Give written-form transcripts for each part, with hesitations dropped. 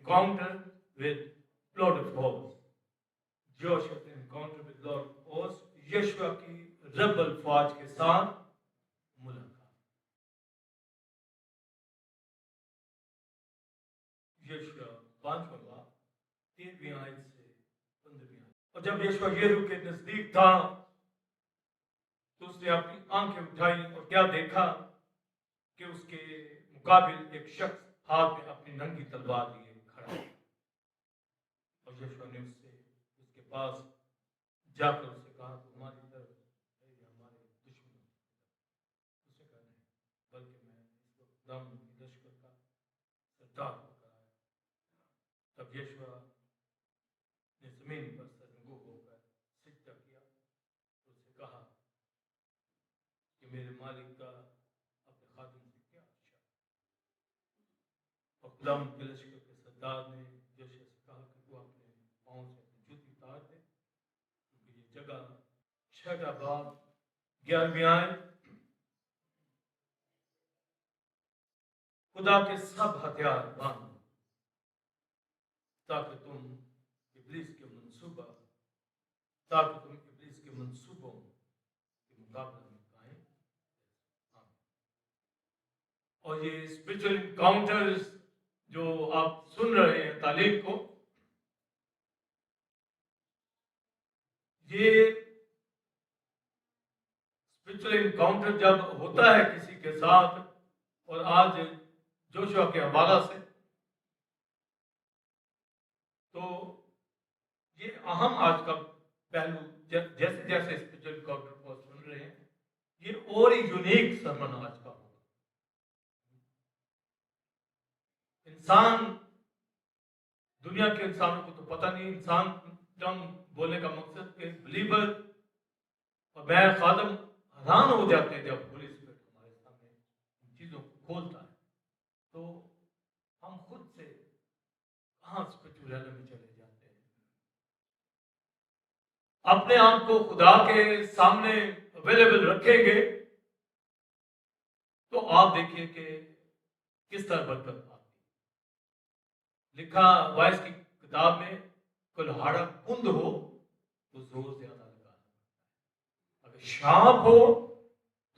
encounter with Lord of hosts. Joshua ने encounter with Lord of hosts, यशुआ की rubble फौज के साथ मुलाकात। यशुआ 5वां बाब 13वीं आयत से 15वीं आयत। और जब यशुआ यरीहो के नजदीक था तो उसने अपनी आंखें उठाई और क्या देखा कि उसके मुकाबिल एक शख्स हाथ में अपनी नंगी तलवार लिए खड़ा है। और यशुआ ने उसके पास जाकर उससे कहा, तो हमारी तरफ हमारे दुश्मन। उसने कहा नहीं, बल्कि मैं इस वक्त दामन की लश्कर का सरदार होकर आया। तब यशुआ ने जमीन पर सरनगू होकर सिजदा किया, उससे कहा कि मेरे मालिक का अपने खादिम से क्या अच्छा। और गुलाम के लश्कर के सरदार ने यशुआ से कहा कि तू अपने पाँव से अपनी जूती उतार दे, क्योंकि ये जगह 6वां बाब 11वीं आयत। खुदा के सब हथियार बांधो ताकि तुम इब्लीस के मंसूबों के मुकाबले में कायम। और ये स्पिरिचुअल इनकाउंटर्स जो आप सुन रहे हैं तालीम को, ये स्पिरिचुअल इनकाउंटर जब होता है किसी के साथ, और आज जोशुआ के हवाला से, तो ये अहम आज का पहलू, जैसे जैसे स्पिरिचुअल इनकाउंटर को सुन रहे हैं, ये और ही यूनिक सरमन आज का होगा। इंसान, दुनिया के इंसानों को तो पता नहीं, इंसान टर्म बोलने का मकसद के बिलीवर और मैं खादम हैरान हो जाते हैं जब होली स्पिरिट हमारे सामने इन चीजों को खोलता है। तो हम खुद से कहां स्पिरिचुअल में चले जाते हैं। अपने आप को खुदा के सामने अवेलेबल रखेंगे तो आप देखिए कि किस तरह बरकत आती। लिखा वाइस की किताब में, कुल्हाड़ा कुंद हो तो जोर ज्यादा लगाना, अगर शार्प हो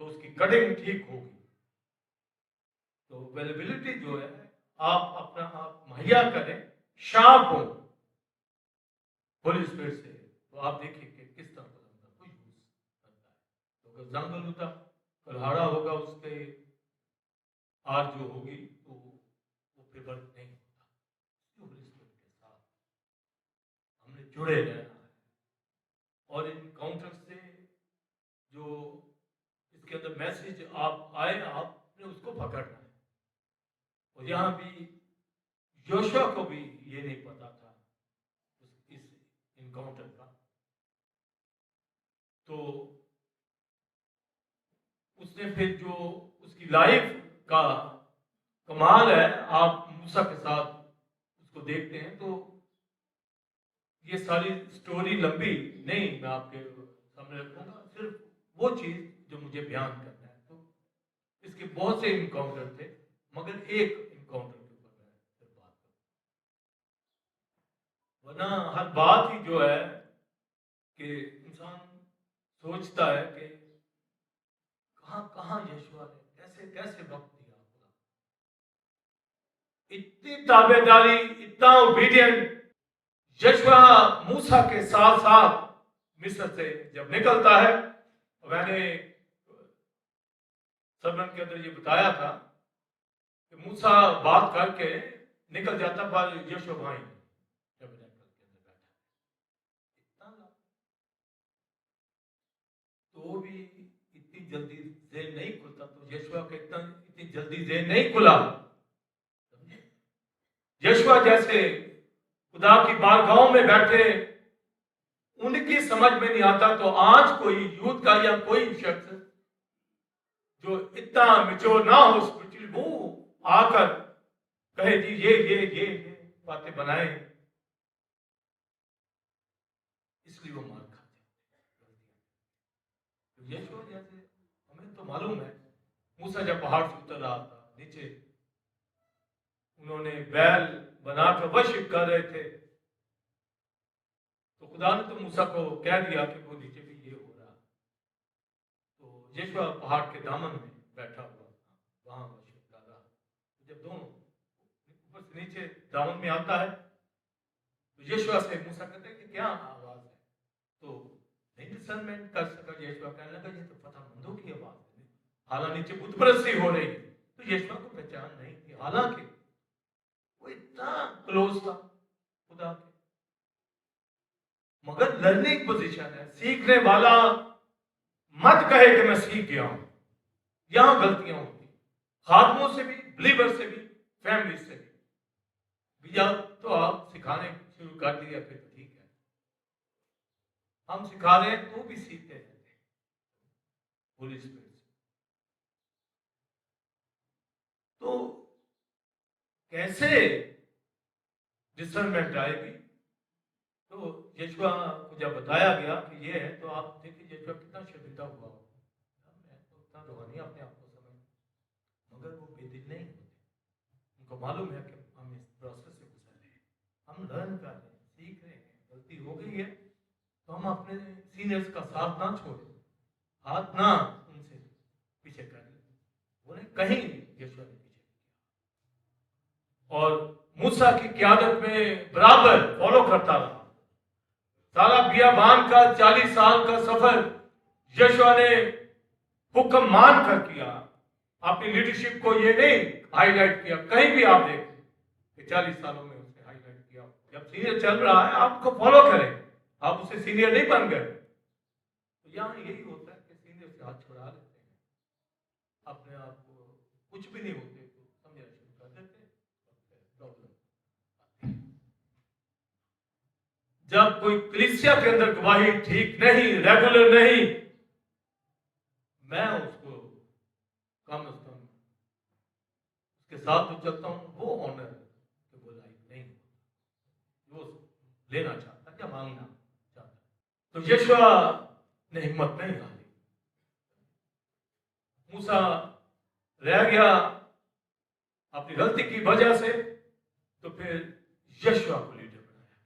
तो उसकी कटिंग ठीक होगी। तो अवेलेबिलिटी जो है, आप अपना आप मुहैया करें, शार्प हो होली स्पिरिट से, तो आप देखिए कि किस तरह का कोई यूज करता है। तो अगर जंगल होता, कुल्हाड़ा होगा, उसके आग जो होगी तो वो फिर वर्क नहीं होता। होली स्पिरिट के साथ हमने जुड़े रहना है, और इन काउंटर से जो इसके अंदर मैसेज आप आए, आपने उसको पकड़ना है। और यहां भी योशुआ को भी ये नहीं पता था इस इनकाउंटर का, तो उसने फिर जो उसकी लाइफ का कमाल है, आप मूसा के साथ उसको देखते हैं। तो ये सारी स्टोरी लंबी नहीं मैं आपके सामने रखूंगा, सिर्फ वो चीज जो मुझे बयान करना है। तो इसके बहुत से इनकाउंटर थे, मगर एक इनकाउंटर के ऊपर मैं फिर बात करूं। वरना हर बात ही जो है कि इंसान सोचता है कि कहां कहां यीशु ने कैसे कैसे वक्त दिया खुदा, इतनी ताबेदारी, इतना ओबीडिएंट। यीशु मूसा के साथ साथ मिस्र से जब निकलता है, मैंने सरमन के अंदर ये बताया था कि मूसा बात करके निकल जाता, पर यीशु भाई जब के अंदर बैठा तो भी इतनी जल्दी जेल नहीं खुलता। तो यीशु का इतनी जल्दी जेल नहीं खुला। यीशु जैसे खुदा की बारगाहों में बैठे, उनकी समझ में नहीं आता, तो आज कोई यूथ का या कोई शख्स जो इतना मेच्योर ना हो स्पिरिचुअली, वो आकर कहे जी ये बातें बनाए, इसलिए वो मार खाते। तो यीशु जैसे हमें तो मालूम है, मूसा जब पहाड़ से उतर रहा था नीचे, उन्होंने बैल बनाकर वश कर रहे थे, तो खुदा ने तो मूसा को कह दिया कि वो नीचे भी ये हो रहा। तो यीशुआ पहाड़ के दामन में बैठा हुआ था, वहां वश कर रहा। जब दोनों ऊपर से नीचे दामन में आता है तो यीशुआ से मूसा कहते हैं कि क्या आवाज है, तो नहीं डिसर्नमेंट कर सका। यीशुआ कहने लगा ये तो फतेहमंदों की आवाज है, हालांकि नीचे बुत परस्ती हो रही। तो यीशुआ को पहचान नहीं थी, हालांकि वो इतना क्लोज था खुदा के। मगर लर्निंग पोजीशन है, सीखने वाला मत कहे कि मैं सीख गया हूं। यहां गलतियां होती, खादमों से भी, बिलीवर से भी, फैमिली से भी। जब तो आप सिखाने शुरू कर दिया फिर तो ठीक है, हम सिखा रहे हैं तो भी सीखते रहते हैं होली स्पिरिट से। तो कैसे डिसर्नमेंट आएगी? तो यीशुआ को जब बताया गया कि ये है, तो आप देखिए यीशुआ कितना शर्मिंदा हुआ। मैं तो उतना रूहानी अपने आप को समझ, मगर वो बेदिल नहीं होते। उनको मालूम है कि हम इस प्रोसेस से गुजर रहे हैं, हम लर्न कर रहे हैं, सीख रहे हैं। गलती हो गई है तो हम अपने सीनियर्स का साथ ना छोड़ें, हाथ ना उनसे पीछे कर लें। उन्हें कहीं यीशुआ ने पीछे किया और मूसा की क़यादत में बराबर फॉलो करता रहा। सारा बियाबान का 40 साल का सफर यीशुआ ने हुक्म मान कर किया। अपनी लीडरशिप को ये नहीं हाईलाइट किया, कहीं भी आप देखें कि 40 सालों में उसने हाईलाइट किया। जब सीनियर चल रहा है आप उसको फॉलो करें, आप उससे सीनियर नहीं बन गए। तो यहां यही होता है कि सीनियर से हाथ छुड़ा लेते हैं, अपने आप को कुछ भी नहीं होते तो समझना शुरू कर देते हैं, प्रॉब्लम। जब कोई कलीसिया के अंदर गवाही ठीक नहीं, रेगुलर नहीं, मैं उसको कम से कम उसके साथ तो चलता हूं, वो ऑनर कि वो लाइक नहीं, वो लेना चाहता क्या मांगना चाहता। तो यीशुआ ने हिम्मत नहीं हारी। मूसा रह गया अपनी गलती की वजह से, तो फिर यीशुआ को लीडर बनाया।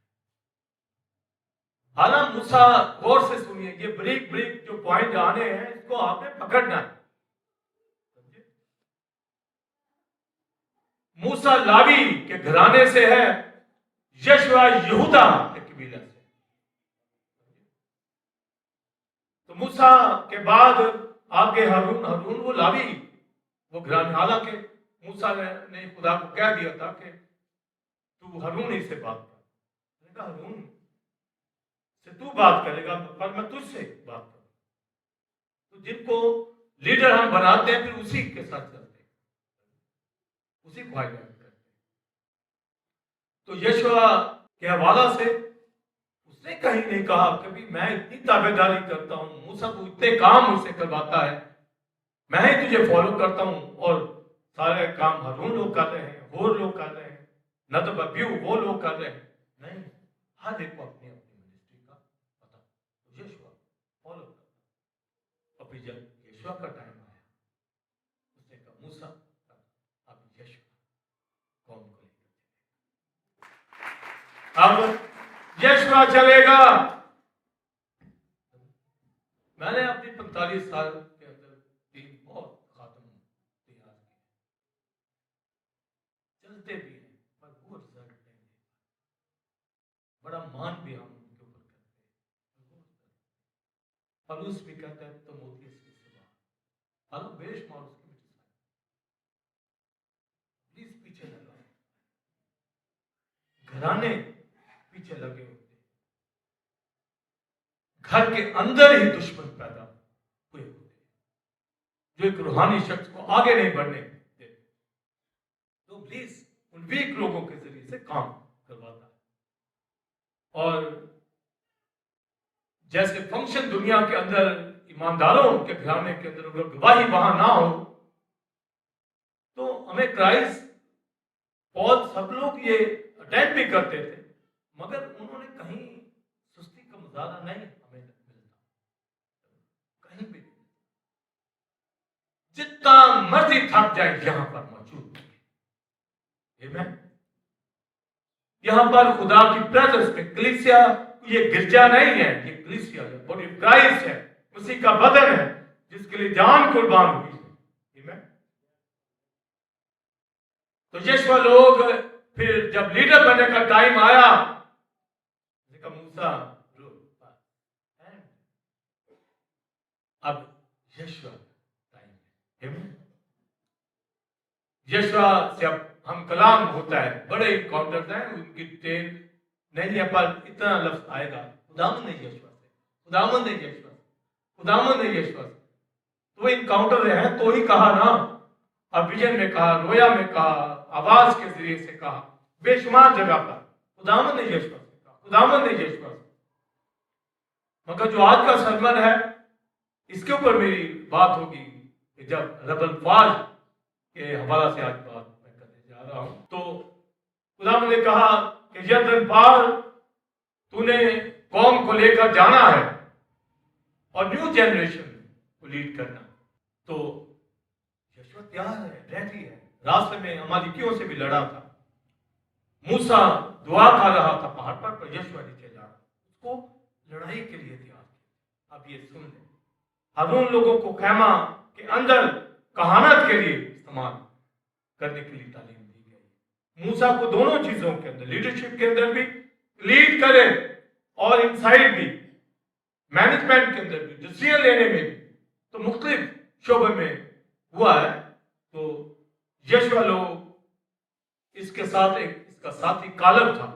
हालांकि मूसा, गौर से सुनिए, ये ब्रीक ब्रीक जो पॉइंट आने हैं इसको आपने पकड़ना है। मूसा लावी के घराने से है, यीशुआ यहूदा के कबीला से। तो मूसा के बाद आगे हारून, हारून वो लावी, वो घराने। हालांकि मूसा ने खुदा को कह दिया था कि तू हारून ही से बात कर। हारून से तू बात करेगा पर मैं तुझसे बात करूं। तो जिनको लीडर हम बनाते हैं फिर उसी के साथ चलते हैं, उसी को हाईलाइट करते हैं। तो यीशुआ के हवाला से उसने कहीं नहीं कहा कभी मैं इतनी ताबेदारी करता हूं, मूसा तू इतने काम मुझसे करवाता है, मैं ही तुझे फॉलो करता हूं, और सारे काम हारून लोग कर रहे हैं, होर लोग कर रहे हैं, न तो बब्यू वो लोग कर रहे हैं। नहीं, हर एक को अपनी अपनी मिनिस्ट्री का पता, तो यीशुआ फॉलो करता। अभी जब यीशुआ का टाइम आया, उसने कहा मूसा अब यीशुआ कौन को लेकर, अब यीशुआ चलेगा। मैंने अपनी 45 साल के अंदर 3 बहुत खात्म तैयार किए, चलते भी हैं पर वो रिजल्ट नहीं दे, बड़ा मान भी हम उनके ऊपर करते हैं। पलूस भी कहता है तो मोती इसके सिवा, हालांकि बेशुमार उसकी भी प्लीज पीछे लगा, घराने पीछे लगे होते, घर के अंदर ही दुश्मन पैदा हुए होते जो एक रूहानी शख्स को आगे नहीं बढ़ने देते। तो प्लीज उन वीक लोगों के जरिए से काम करवाता है। और जैसे फंक्शन दुनिया के अंदर ईमानदारों के घराने के अंदर अगर गवाही वहां ना हो तो हमें क्राइस्ट, पॉल, सब लोग ये अटेंड भी करते थे, मगर उन्होंने कहीं सुस्ती का मुजाहरा नहीं हमें मिलता, कहीं भी। जितना मर्जी थक जाए यहां पर मौजूद है। यहां पर खुदा की प्रेजेंस में कलीसिया, ये गिरजा नहीं है, ये कलीसिया है, बॉडी ऑफ क्राइस्ट है, उसी का बदन है जिसके लिए जान कुर्बान हुई है। आमीन। तो यीशु लोग फिर जब लीडर बनने का टाइम आया, मूसा अब यीशु टाइम है, यीशु से अब हम कलाम होता है, बड़े इनकाउंटर्स हैं, उनकी टेल नहीं है, पर इतना लफ्ज आएगा खुदावंद ने यीशु से, खुदावंद ने यीशु से, खुदावंद ने यीशु से, तो इनकाउंटर है तो ही कहा ना, अब विजन में कहा, रोया में कहा, आवाज के जरिए से कहा, बेशुमार जगह पर खुदावंद ने यीशु से कहा, खुदावंद ने यीशु से। मगर जो आज का सरमन है, इसके ऊपर मेरी बात होगी कि जब रबल फाज के हवाला से आज बात मैं करने जा रहा हूं, तो खुदावंद ने कहा कि यर्दन पार तूने कौम को लेकर जाना है और न्यू जनरेशन को लीड करना। तो यीशु तैयार है, रेडी है, रास्ते में अमालेकियों से भी लड़ा था, मूसा दुआ कर रहा था पहाड़ पर यीशु नीचे जा रहा, उसको लड़ाई के लिए तैयार किया। अब ये सुन ले, हारून लोगों को खैमा के अंदर कहानत के लिए इस्तेमाल करने के लिए तालीम दी गई। मूसा को दोनों चीजों के अंदर, लीडरशिप के अंदर भी लीड करे और इनसाइड भी, मैनेजमेंट के अंदर भी, डिसीजन लेने में भी, तो मुख्तलिफ शोबे में हुआ है। तो यीशु लोग इसके साथ एक इसका साथी कालब था।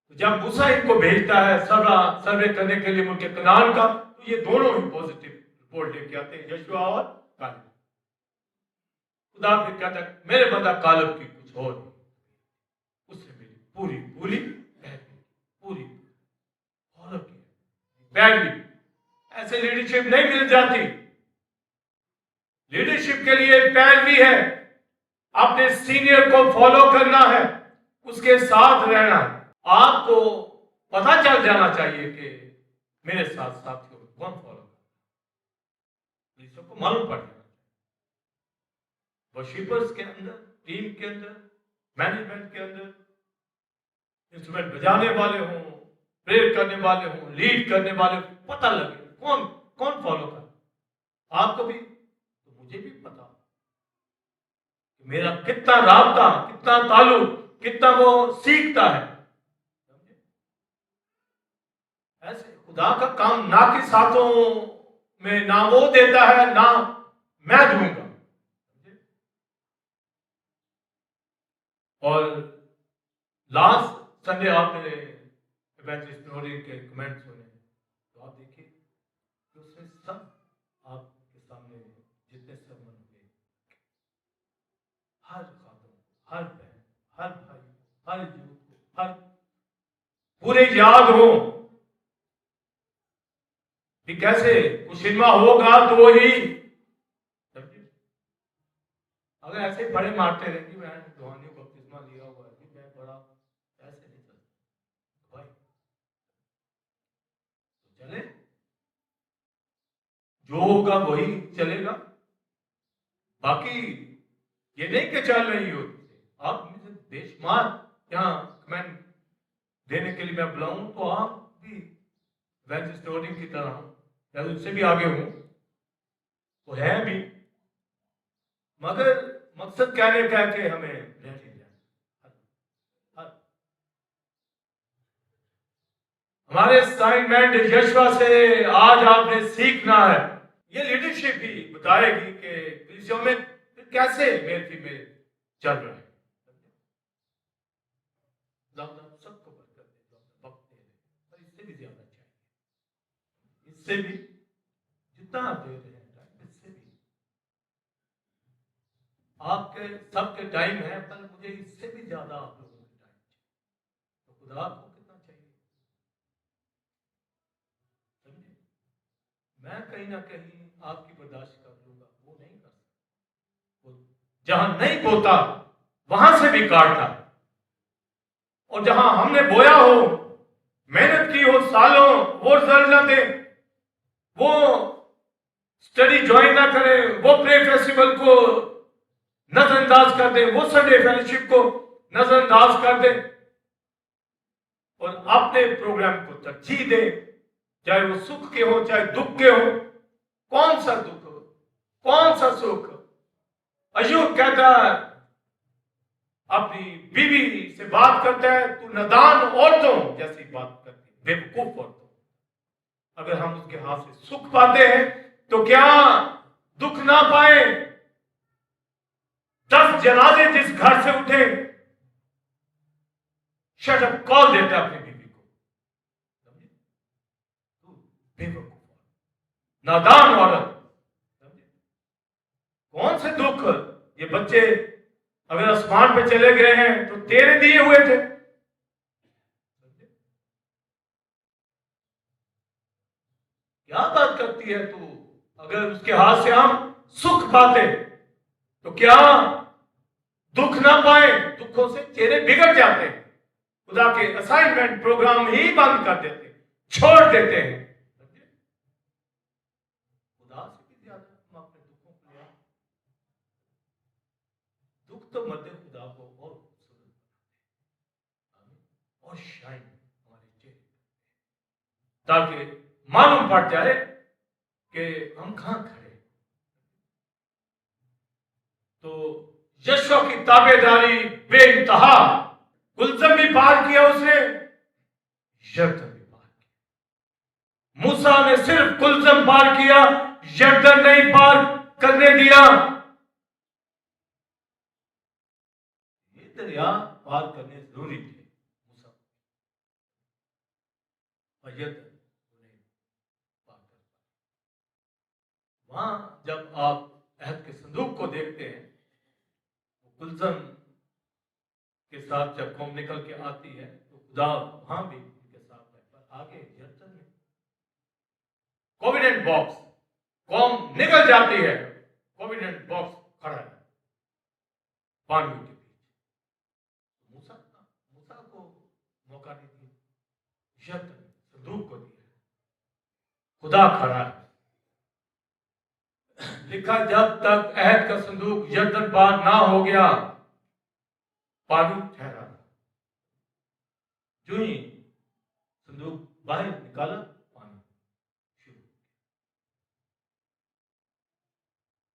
तो जब मूसा इनको भेजता है सर्वे करने के लिए मुल्क कनान का, तो ये दोनों ही पॉजिटिव रिपोर्ट लेके आते हैं, यीशु और कालब। खुदा फिर कहता है मेरे बंदा कालब की कुछ और नहीं, उससे मेरी पूरी पूरी पूरी फॉलो की पैरवी। ऐसे लीडरशिप नहीं मिल जाती। लीडरशिप के लिए पैरवी है, अपने सीनियर को फॉलो करना है, उसके साथ रहना है। आपको पता चल जाना चाहिए कि मेरे साथ साथियों को कौन फॉलो कर, सबको मालूम पड़ जाना चाहिए। वर्शिपर्स के अंदर, टीम के अंदर, मैनेजमेंट के अंदर, इंस्ट्रूमेंट बजाने वाले हों, प्रेयर करने वाले हों, लीड करने वाले, पता लगे कौन कौन फॉलो कर। आपको भी तो मुझे भी पता कि मेरा कितना राबता, कितना ताल्लुक, कितना वो सीखता है। ऐसे खुदा का काम ना के साथों में ना वो देता है ना मैं दूंगा। और लास्ट संडे आपने इवेंजलिस्ट नोरी के कमेंट सुने, तो आप देखिए कि उसमें सब आपके सामने जितने सरमन हुए, हर खातून, हर बहन, हर भाई, हर यूथ को, हर पूरे याद हो कि कैसे कुछ सिनेमा होगा तो ही, अगर ऐसे बड़े मारते रहेंगे, मैं दुआनियों को बपतिस्मा लिया हुआ है, मैं बड़ा ऐसे नहीं चलता भाई, तो चले जो होगा वही चलेगा। बाकी ये नहीं कि चल रही हो आप मुझे बेशुमार यहाँ कमेंट देने के लिए मैं बुलाऊं, तो आप भी इवेंजलिस्ट नोरी की तरह या उससे भी आगे हूं तो है भी, मगर मकसद कहने का है कि हमें रेडी रहना। हमारे असाइनमेंट यीशु से आज आपने सीखना है। ये लीडरशिप भी बताएगी कि कलीसिया में कैसे मेल फीमेल चल रहा है। सबको बरकत दे, वक्त दे, पर इससे भी ज्यादा चाहिए, इससे भी जितना आप दे रहे हैं इससे भी आपके सबके टाइम है, पर मुझे इससे भी ज्यादा आप लोगों के टाइम चाहिए। तो खुदा आपको कितना चाहिए समझे। मैं कहीं ना कहीं आपकी बर्दाश्त कर लूंगा, वो नहीं कर सकता। वो जहां नहीं बोता वहां से भी काटता, और जहां हमने बोया हो, मेहनत की हो सालों, वो रिजल्ट ना दे, वो स्टडी ज्वाइन ना करें, वो प्रे फेस्टिवल को नजरअंदाज कर दे, वो संडे फेलोशिप को नजरअंदाज कर दे और अपने प्रोग्राम को तरजीह दे, चाहे वो सुख के हो चाहे दुख के हो। कौन सा दुख हो, कौन सा सुख? अयूब कहता है, अपनी बीवी से बात करता है, तू नादान औरतों जैसी बात करती, बेवकूफ औरतों। अगर हम उसके हाथ से सुख पाते हैं तो क्या दुख ना पाए? 10 जनाजे जिस घर से उठे, शटअप कॉल देता अपनी बीवी को, बेवकूफ, नादान औरत। कौन से दुख? ये बच्चे अगर आसमान पे चले गए हैं तो तेरे दिए हुए थे। क्या बात करती है तू? अगर उसके हाथ से हम सुख पाते तो क्या दुख ना पाए? दुखों से चेहरे बिगड़ जाते, खुदा के असाइनमेंट प्रोग्राम ही बंद कर देते, छोड़ देते हैं। खुदा से भी ज्यादा हम अपने दुखों को लिया। दुख तो मध्य खुदा को और खूबसूरत और शाइन हमारे चेहरे, ताकि मालूम पड़ जाए कि हम कहां खड़े। तो यशों की ताबेदारी बेइंतहा, गुलजम भी पार किया उसने, यर्दन भी पार किया। मूसा ने सिर्फ गुलजम पार किया, यर्दन नहीं पार करने दिया। ये दरिया पार करने जरूरी थे मूसा और यर्दन पार कर। वहां जब आप अहद के संदूक को देखते हैं, गुलजम के साथ जब कौम निकल के आती है तो खुदा वहां भी उनके साथ है, पर आगे यर्दन में कोविडेंट बॉक्स, कौम निकल जाती है, कोविडेंट बॉक्स खड़ा है पानी के बीच। मूसा को मौका नहीं दिया, यर्दन संदूक को दिया, खुदा खड़ा है। लिखा, जब तक अहद का संदूक यर्दन पार ना हो गया, पानी ठहरा। जो ही संदूक बाहर निकाला, पानी शुरू।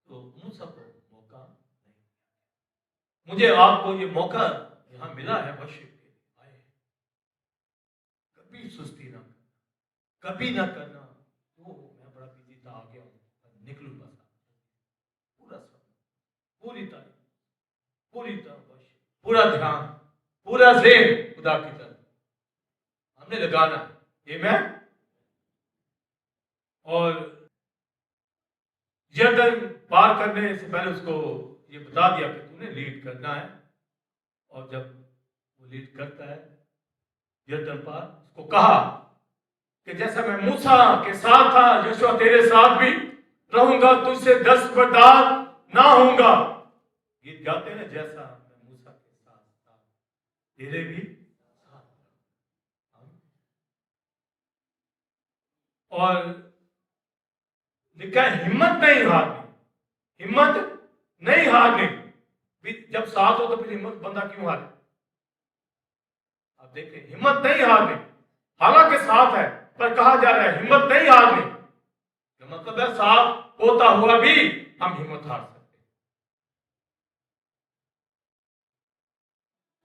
तो मूसा को मौका नहीं। मुझे आपको ये मौका यहां मिला है, वर्शिप के लिए आए। कभी सुस्ती ना करना, कभी ना करना वो मैं बड़ा बिजी था, आ गया हूं, निकलूं बस। पूरा सब, पूरी तारीफ, पूरी तरह, पूरा ध्यान, पूरा ज़ेन खुदा की तरफ हमने लगाना है। आमीन। और यर्दन पार करने से पहले उसको ये बता दिया कि तूने लीड करना है। और जब वो लीड करता है यर्दन पार, उसको कहा कि जैसा मैं मूसा के साथ था, यहोशू तेरे साथ भी रहूंगा, तुझसे दस्तबरदार ना होऊंगा। गीत गाते हैं, जैसा मैं मूसा के साथ था तेरे भी साथ। और लिखा हिम्मत नहीं हारनी, हिम्मत नहीं हारनी। जब साथ हो तो फिर हिम्मत बंदा क्यों हारे? आप देखें, हिम्मत नहीं हारनी, हालांकि साथ है, पर कहा जा रहा है हिम्मत नहीं हारनी। मतलब है साथ होता हुआ भी हम हिम्मत हार सकते।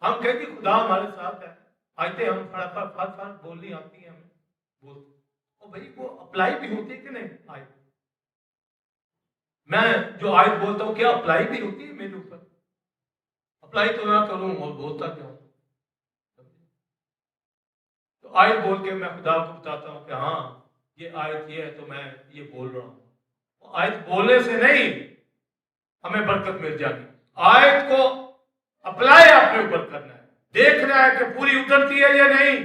हम कहते खुदा हमारे साथ है, आयते हम फटाफट बोलनी आती है हमें, बोलते और भाई वो अप्लाई भी होती है कि नहीं? आयत, मैं जो आयत बोलता हूं क्या अप्लाई भी होती है मेरे ऊपर? अप्लाई तो ना करूं और बोलता क्या हूं? तो आयत बोल के मैं खुदा को बताता हूं कि हाँ ये आयत ये है तो मैं ये बोल रहा हूं। आयत बोलने से नहीं हमें बरकत मिल जाती, आयत को अप्लाई अपने ऊपर करना है, देखना है कि पूरी उतरती है या नहीं।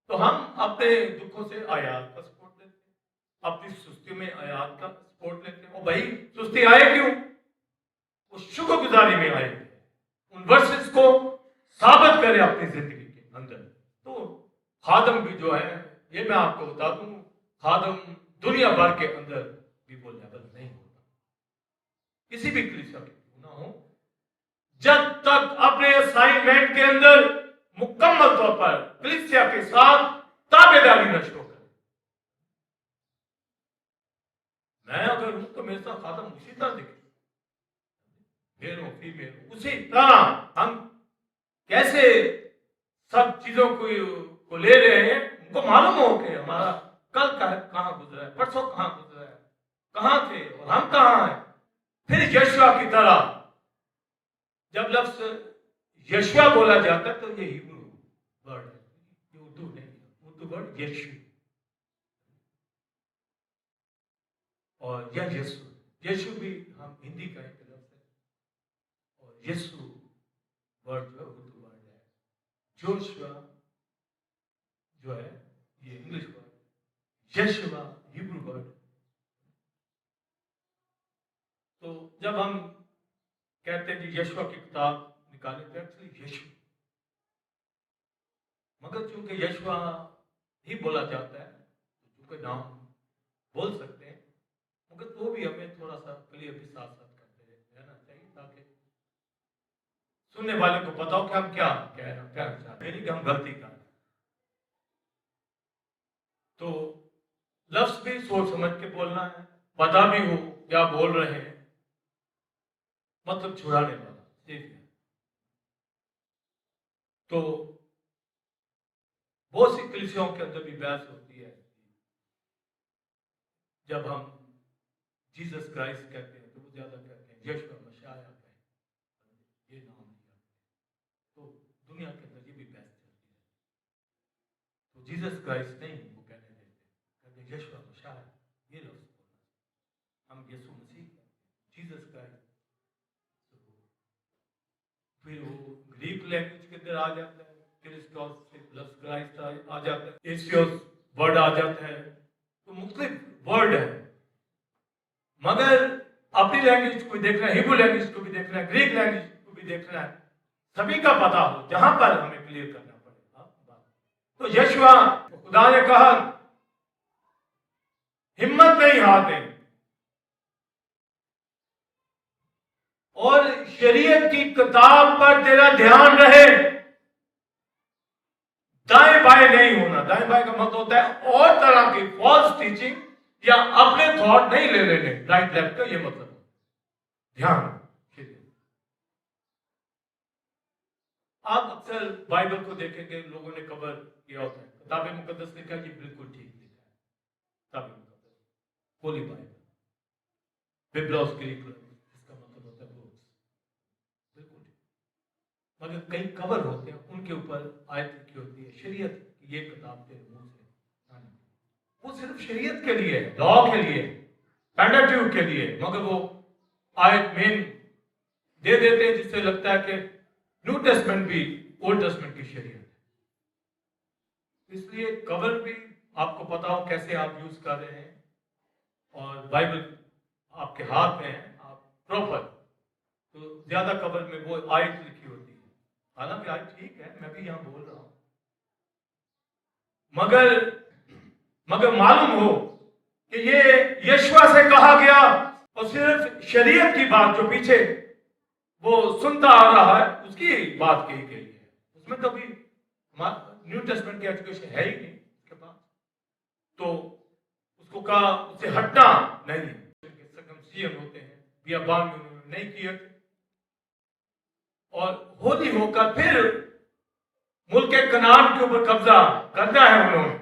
तो हम अपने दुखों से आयात का सपोर्ट लेते हैं, अपनी सुस्ती में आयात का सपोर्ट लेते हैं। और भाई सुस्ती आए क्यों? वो शुक्रगुजारी में आए, उन वर्सेस को साबित करें अपनी जिंदगी के अंदर। तो खादम भी जो है, ये मैं आपको बता दूं, खादम दुनिया भर के अंदर भी वो लेवल नहीं होता, किसी भी कलीसिया के ना हो, जब तक अपने असाइनमेंट के अंदर मुकम्मल तौर पर कलीसिया के साथ ताबेदारी न शो करे। मैं अगर हूं तो मेरे साथ खातम उसी तरह दिखे, मेल हो फीमेल हो, उसी तरह हम कैसे सब चीजों को ले रहे हैं, उनको मालूम हो कि हमारा कल कहां गुजरा है, परसों कहां गुजरा है, कहां थे और हम कहां हैं। फिर यशुआ की तरह जब लफ्ज यशुआ बोला जाता है तो ये हिब्रू वर्ड है, ये उर्दू नहीं, उर्दू वर्ड यशु और यह यीशु, यीशु भी हम हिंदी का एक लफ्ज है और यीशु वर्ड जो है उर्दू वर्ड है। जोशुआ जो है ये इंग्लिश वर्ड, यशुआ हिब्रू वर्ड। तो जब हम कहते हैं कि यशुआ की किताब निकाले तो एक्चुअली यशु, मगर चूंकि यशुआ ही बोला जाता है चूंकि नाम बोल सकते हैं, मगर तो भी हमें थोड़ा सा क्लियर भी साथ साथ करते रहना चाहिए ताकि सुनने वाले को पता हो कि हम क्या कहना चाहते हैं, कि हम गलती कर रहे हैं। तो लफ्ज भी सोच समझ के बोलना है, पता भी हो क्या बोल रहे हैं, मतलब छुड़ाने वाला सेवियर। तो बहुत सी कलीसियाओं के अंदर भी बहस होती है, जब हम जीसस क्राइस्ट कहते हैं तो वो ज्यादा कहते हैं यशुआ मसीहा कहते हैं, ये नाम दिया। तो दुनिया के अंदर ये भी बहस चलती है, तो जीसस क्राइस्ट नहीं वो कहने देते, कहते यशुआ मसीहा ये लफ्ज बोलना, हम यीशु मसीह जीसस क्राइस्ट। फिर वो ग्रीक लैंग्वेज के अंदर आ जाता है, क्रिस्टोस से लफ्ज क्राइस्ट आ जाता है, एसियोस वर्ड आ जाता है, तो मुख्तलिफ वर्ड है। मगर अपनी लैंग्वेज को भी देखना है, हिब्रू लैंग्वेज को भी देखना है, ग्रीक लैंग्वेज को भी देखना है, सभी का पता हो जहां पर हमें क्लियर करना पड़ेगा। तो यशुआ खुदा ने कहा हिम्मत नहीं हारने और शरीयत की किताब पर तेरा ध्यान रहे, दाएं बाएं नहीं होना। दाएं बाएं का मतलब होता है और तरह की फॉल्स टीचिंग या अपने थॉट नहीं ले लेने, राइट लेफ्ट का ये मतलब ध्यान। आप अक्सर बाइबल को देखेंगे, लोगों ने कवर किया होता है, किताब मुकद्दस लिखा है, ये बिल्कुल ठीक लिखा है, किताब मुकद्दस होली बाइबल, बिब्लोस ग्रीक, इसका मतलब होता है बुक्स, बिल्कुल ठीक। मगर कई कवर होते हैं, उनके ऊपर आयत लिखी होती है शरीयत की, ये किताब तेरे मुंह से, वो सिर्फ शरीयत के लिए, लॉ के लिए, पेंटाट्यूक के लिए, मगर वो आयत मेन दे देते हैं जिससे लगता है कि न्यू टेस्टमेंट भी ओल्ड टेस्टमेंट की शरीयत है। इसलिए कवर भी आपको पता हो कैसे आप यूज कर रहे हैं, और बाइबल आपके हाथ में है, आप प्रॉपर, तो ज्यादा कवर में वो आयत लिखी होती है, हालांकि आयत ठीक है, मैं भी यहां बोल रहा हूं, मगर मालूम हो कि ये यशुआ से कहा गया, और सिर्फ शरीयत की बात जो पीछे वो सुनता आ रहा है उसकी बात कही गई है, उसमें कभी न्यू टेस्टमेंट की एजुकेशन है ही नहीं उसके पास, तो उसको कहा उससे हटना नहीं है। सर्कमसिजन होते हैं, बियाबान में उन्होंने नहीं किए थे, और होली होकर फिर मुल्क के कनान के ऊपर कब्जा करना है उन्होंने।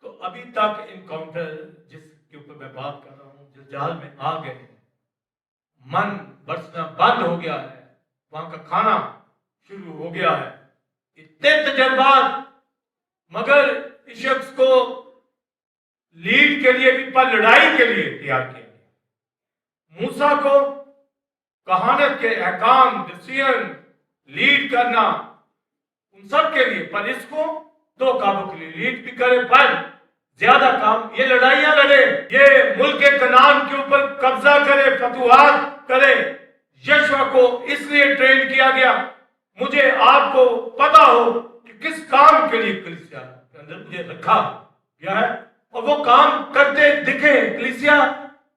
तो अभी तक इनकाउंटर जिसके ऊपर मैं बात कर रहा हूं, जिस जाल में आ गए हैं, मन बरसना बंद हो गया है, वहां का खाना शुरू हो गया है, इतने तजर्बात, मगर इस शख्स को लीड के लिए भी, पर लड़ाई के लिए तैयार किया गया। मूसा को कहानत के अहकाम, डिसीजन लीड करना उन सब के लिए, पर इसको दो कामों के लिए लीड भी करे, पर ज्यादा काम ये लड़ाइयां लड़े, ये मुल्क के कनान के ऊपर कब्जा करे, फतुहात करे। यशुआ को इसलिए ट्रेन किया गया, मुझे आपको पता हो कि किस काम के लिए कलीसिया के अंदर मुझे रखा गया है, और वो काम करते दिखे, कलीसिया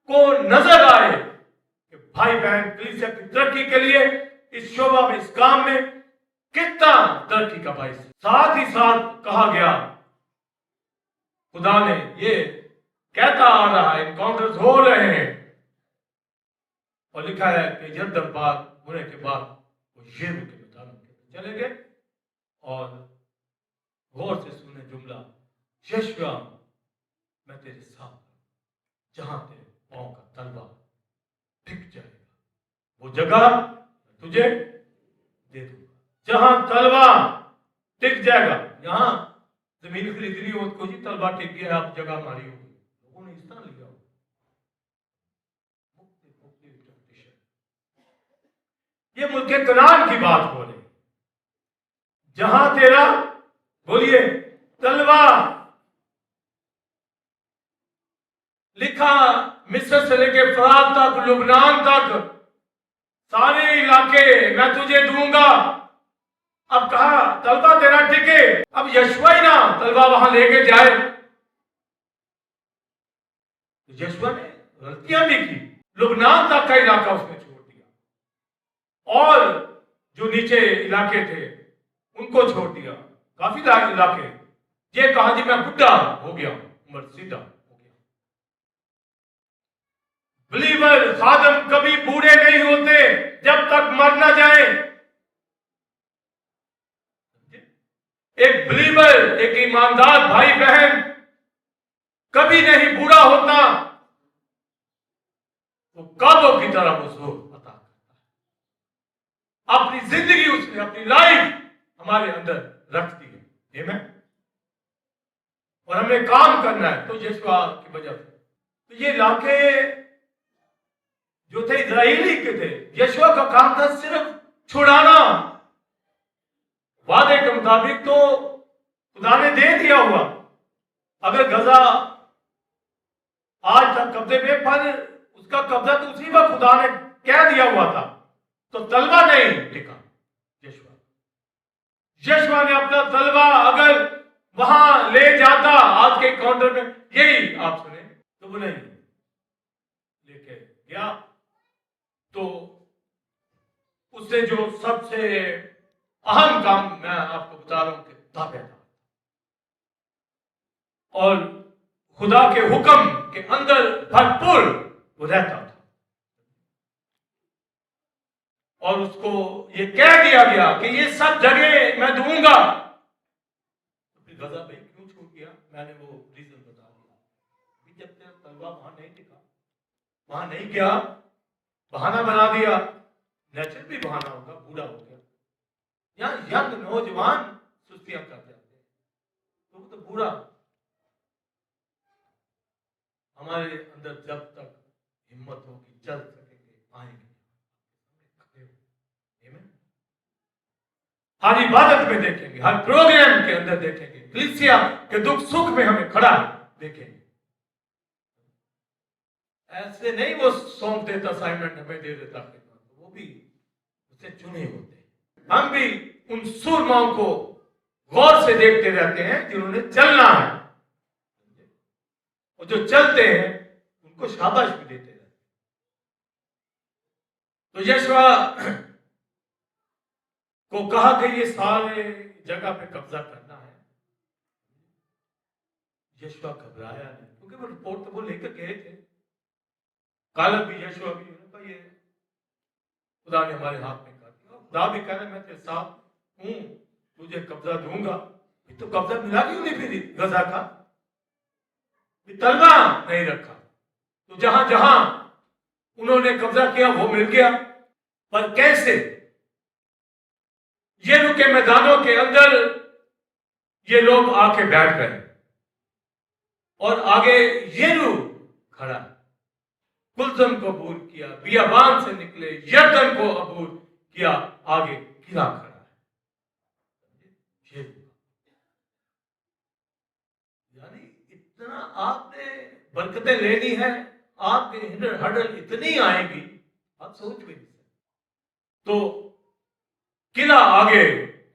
को नजर आए कि भाई बहन कलीसिया की तरक्की के लिए इस शोभा में, इस काम में कितना तरक्की का बाइस। साथ ही साथ कहा गया, खुदा ने ये कहता आ रहा है, एनकाउंटर्स हो रहे हैं, और लिखा है कि यरदन पार होने के बाद वो शेरू के मैदानों के चले गए। और गौर से सुने जुमला, यहोवा मैं तेरे साथ, जहां तेरे पांव का तलवा टिक जाएगा वो जगह तुझे दे दूंगा। जहां तलवा टिक जाएगा, यहां जमीन खरीदनी हो तो जी तलवा टिक गया, आप जगह मारी होगी, लोगों ने इस तरह लिया हो। ये मुल्क कनान की बात हो रही, जहां तेरा, बोलिए, तलवा। लिखा मिस्र से लेके फरात तक, लुबनान तक, सारे इलाके मैं तुझे दूंगा। अब कहा तलवा तेरा टिके, अब यशवा ही ना तलवा वहां लेके जाए। यशवा ने गलतियां भी की, लुबनान तक का इलाका उसने छोड़ दिया, और जो नीचे इलाके थे उनको छोड़ दिया, काफी इलाके। ये कहा जी मैं बुढ़ा हो गया, उम्र सीधा हो गया। बिलीवर खादम कभी बूढ़े नहीं होते जब तक मर ना जाए। एक बिलीवर, एक ईमानदार भाई बहन कभी नहीं बूढ़ा होता, वो काबों की तरह वो जोर अता करता है। अपनी जिंदगी उसने, अपनी लाइफ हमारे अंदर रख दी है, आमीन। और हमें काम करना है तो यहोवा की वजह से। तो ये इलाके जो थे इजराइली के थे, यहोवा का काम था सिर्फ छुड़ाना। वादे के मुताबिक तो खुदा ने दे दिया हुआ, अगर गजा आज तक कब्जे पे, पर उसका कब्जा तो उसी वक्त खुदा ने कह दिया हुआ था, तो तलवा नहीं टिका। यहोवा ने अपना तलवा अगर वहां ले जाता, आज के काउंटर में यही आप सुने, तो वो नहीं लेके गया। तो उससे जो सबसे अहम काम मैं आपको बता रहा हूं कि ताबेदार, और खुदा के हुक्म के अंदर भरपूर वो रहता था। और उसको ये कह दिया गया कि ये सब जगह मैं दूंगा। तो फिर गजा भाई क्यों छूट गया? मैंने वो रीजन बता दिया, जब तेरा तलवा वहां नहीं टिका, वहां नहीं गया, बहाना बना दिया, नेचुरल भी बहाना होगा, बूढ़ा हो गया। यहाँ यंग नौजवान सुस्तियां कर जाते हैं, तो वो तो बूढ़ा। हमारे अंदर जब तक हिम्मत होगी, चल सकेंगे, आएंगे, हर इबादत में देखेंगे, हर प्रोग्राम के अंदर देखेंगे, कलीसिया के दुख सुख में हमें खड़ा देखेंगे। ऐसे नहीं वो सौंप देता, असाइनमेंट हमें दे देता, वो भी उससे चुने होते हैं। हम भी उन सूरमाओं को गौर से देखते रहते हैं जिन्होंने चलना है, और जो चलते हैं उनको शाबाश भी देते रहते हैं। तो यहोवा को कहा कि ये सारे जगह पे कब्जा करना है। यहोवा घबराया नहीं, क्योंकि वो रिपोर्ट तो वो लेकर गए थे। कालब भी, यहोवा भी, ये खुदा ने हमारे हाथ में कर दिया। खुदा भी कह रहे मैं तेरे साथ हूं, तुझे कब्जा दूंगा। तो कब्जा मिला क्यों नहीं फिर गजा का? तलवा नहीं रखा, तो जहां जहां उन्होंने कब्जा किया वो मिल गया। पर कैसे? यरीहो के मैदानों के अंदर ये लोग आके बैठ गए, और आगे यरीहो खड़ा, कुलसम को अबूर किया, बियाबान से निकले, यरदन को अबूर किया, आगे किला खड़ा है। यानी इतना आपने बरकतें लेनी है, आपके हडल इतनी आएगी आप सोच भी नहीं सकते। तो किला आगे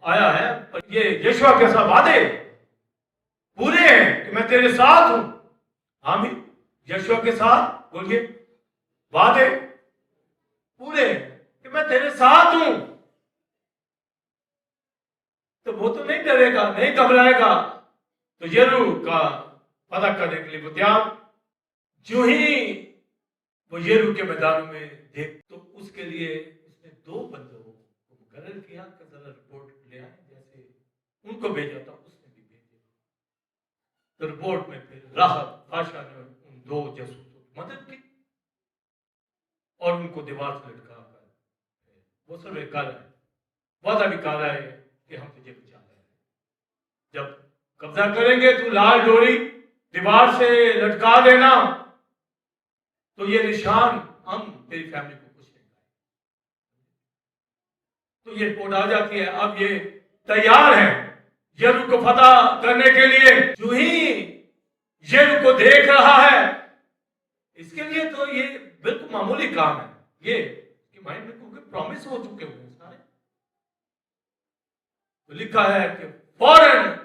आया है, पर ये यहोवा के साथ वादे पूरे हैं कि मैं तेरे साथ हूं। आमीन। यहोवा के साथ बोलिए वादे पूरे कि मैं तेरे साथ हूं, तो वो तो नहीं डरेगा, नहीं घबराएगा। तो यरू का पता करने के लिए वो तैयार। जो ही वो यरू के मैदान में देख, तो उसके लिए उसने 2 बंदों को मुकर्रर किया कि जरा रिपोर्ट ले आए, जैसे उनको भेजा था उसने भी भेजा। तो रिपोर्ट में फिर राहत बादशाह ने उन 2 जासूसों की मदद की और उनको दीवार से लटका कर, वो सब काला है, वादा भी काला है कि हम तुझे बचा लेंगे, जब कब्जा करेंगे तो लाल डोरी दीवार से लटका देना, तो ये निशान हम तेरी फैमिली को कुछ नहीं पाएंगे। तो ये रिपोर्ट आ जाती है। अब ये तैयार है यरू को फतह करने के लिए। जो ही यरू को देख रहा है, इसके लिए तो ये बिल्कुल मामूली काम है, ये कि माइंड में क्योंकि प्रॉमिस हो चुके हुए हैं सारे। तो लिखा है कि फौरन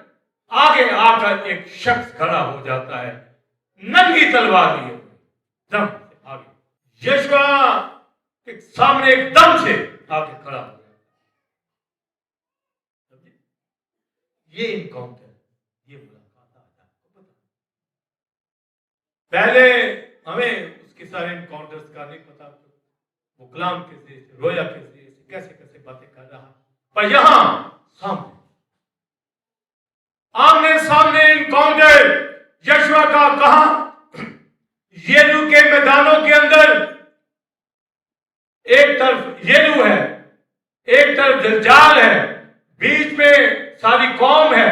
आगे आकर एक शख्स खड़ा हो जाता है, नंगी तलवार लिए दम से आगे यशवा के सामने एकदम से आके खड़ा हो गया। ये इनकाउंटर, ये मुलाकात आपको पता। पहले हमें उसके सारे इनकाउंटर्स का नहीं पता, वो कलाम कैसे, रोया कैसे, कैसे कैसे बातें कर रहा, पर यहां सामने आमने सामने इनकाउंटर यशवा का। कहा? यरू के मैदानों के अंदर। एक तरफ यरू है, एक तरफ दज्जाल है, बीच में सारी कौम है,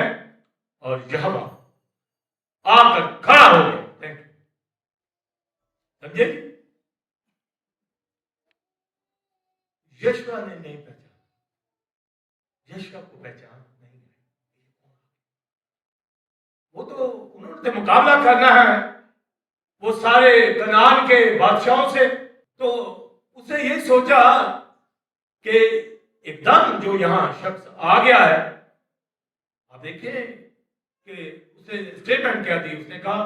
और यहोवा आकर खड़ा हो गया। Thank you. समझे? यशवा ने नहीं पहचाना, यशवा को पहचान नहीं है। वो तो उन्होंने तो मुकाबला करना है वो सारे कनान के बादशाहों से, तो उसने ये सोचा कि एकदम जो यहां शख्स आ गया है, आप देखिए कि उसने स्टेटमेंट क्या दी। उसने कहा,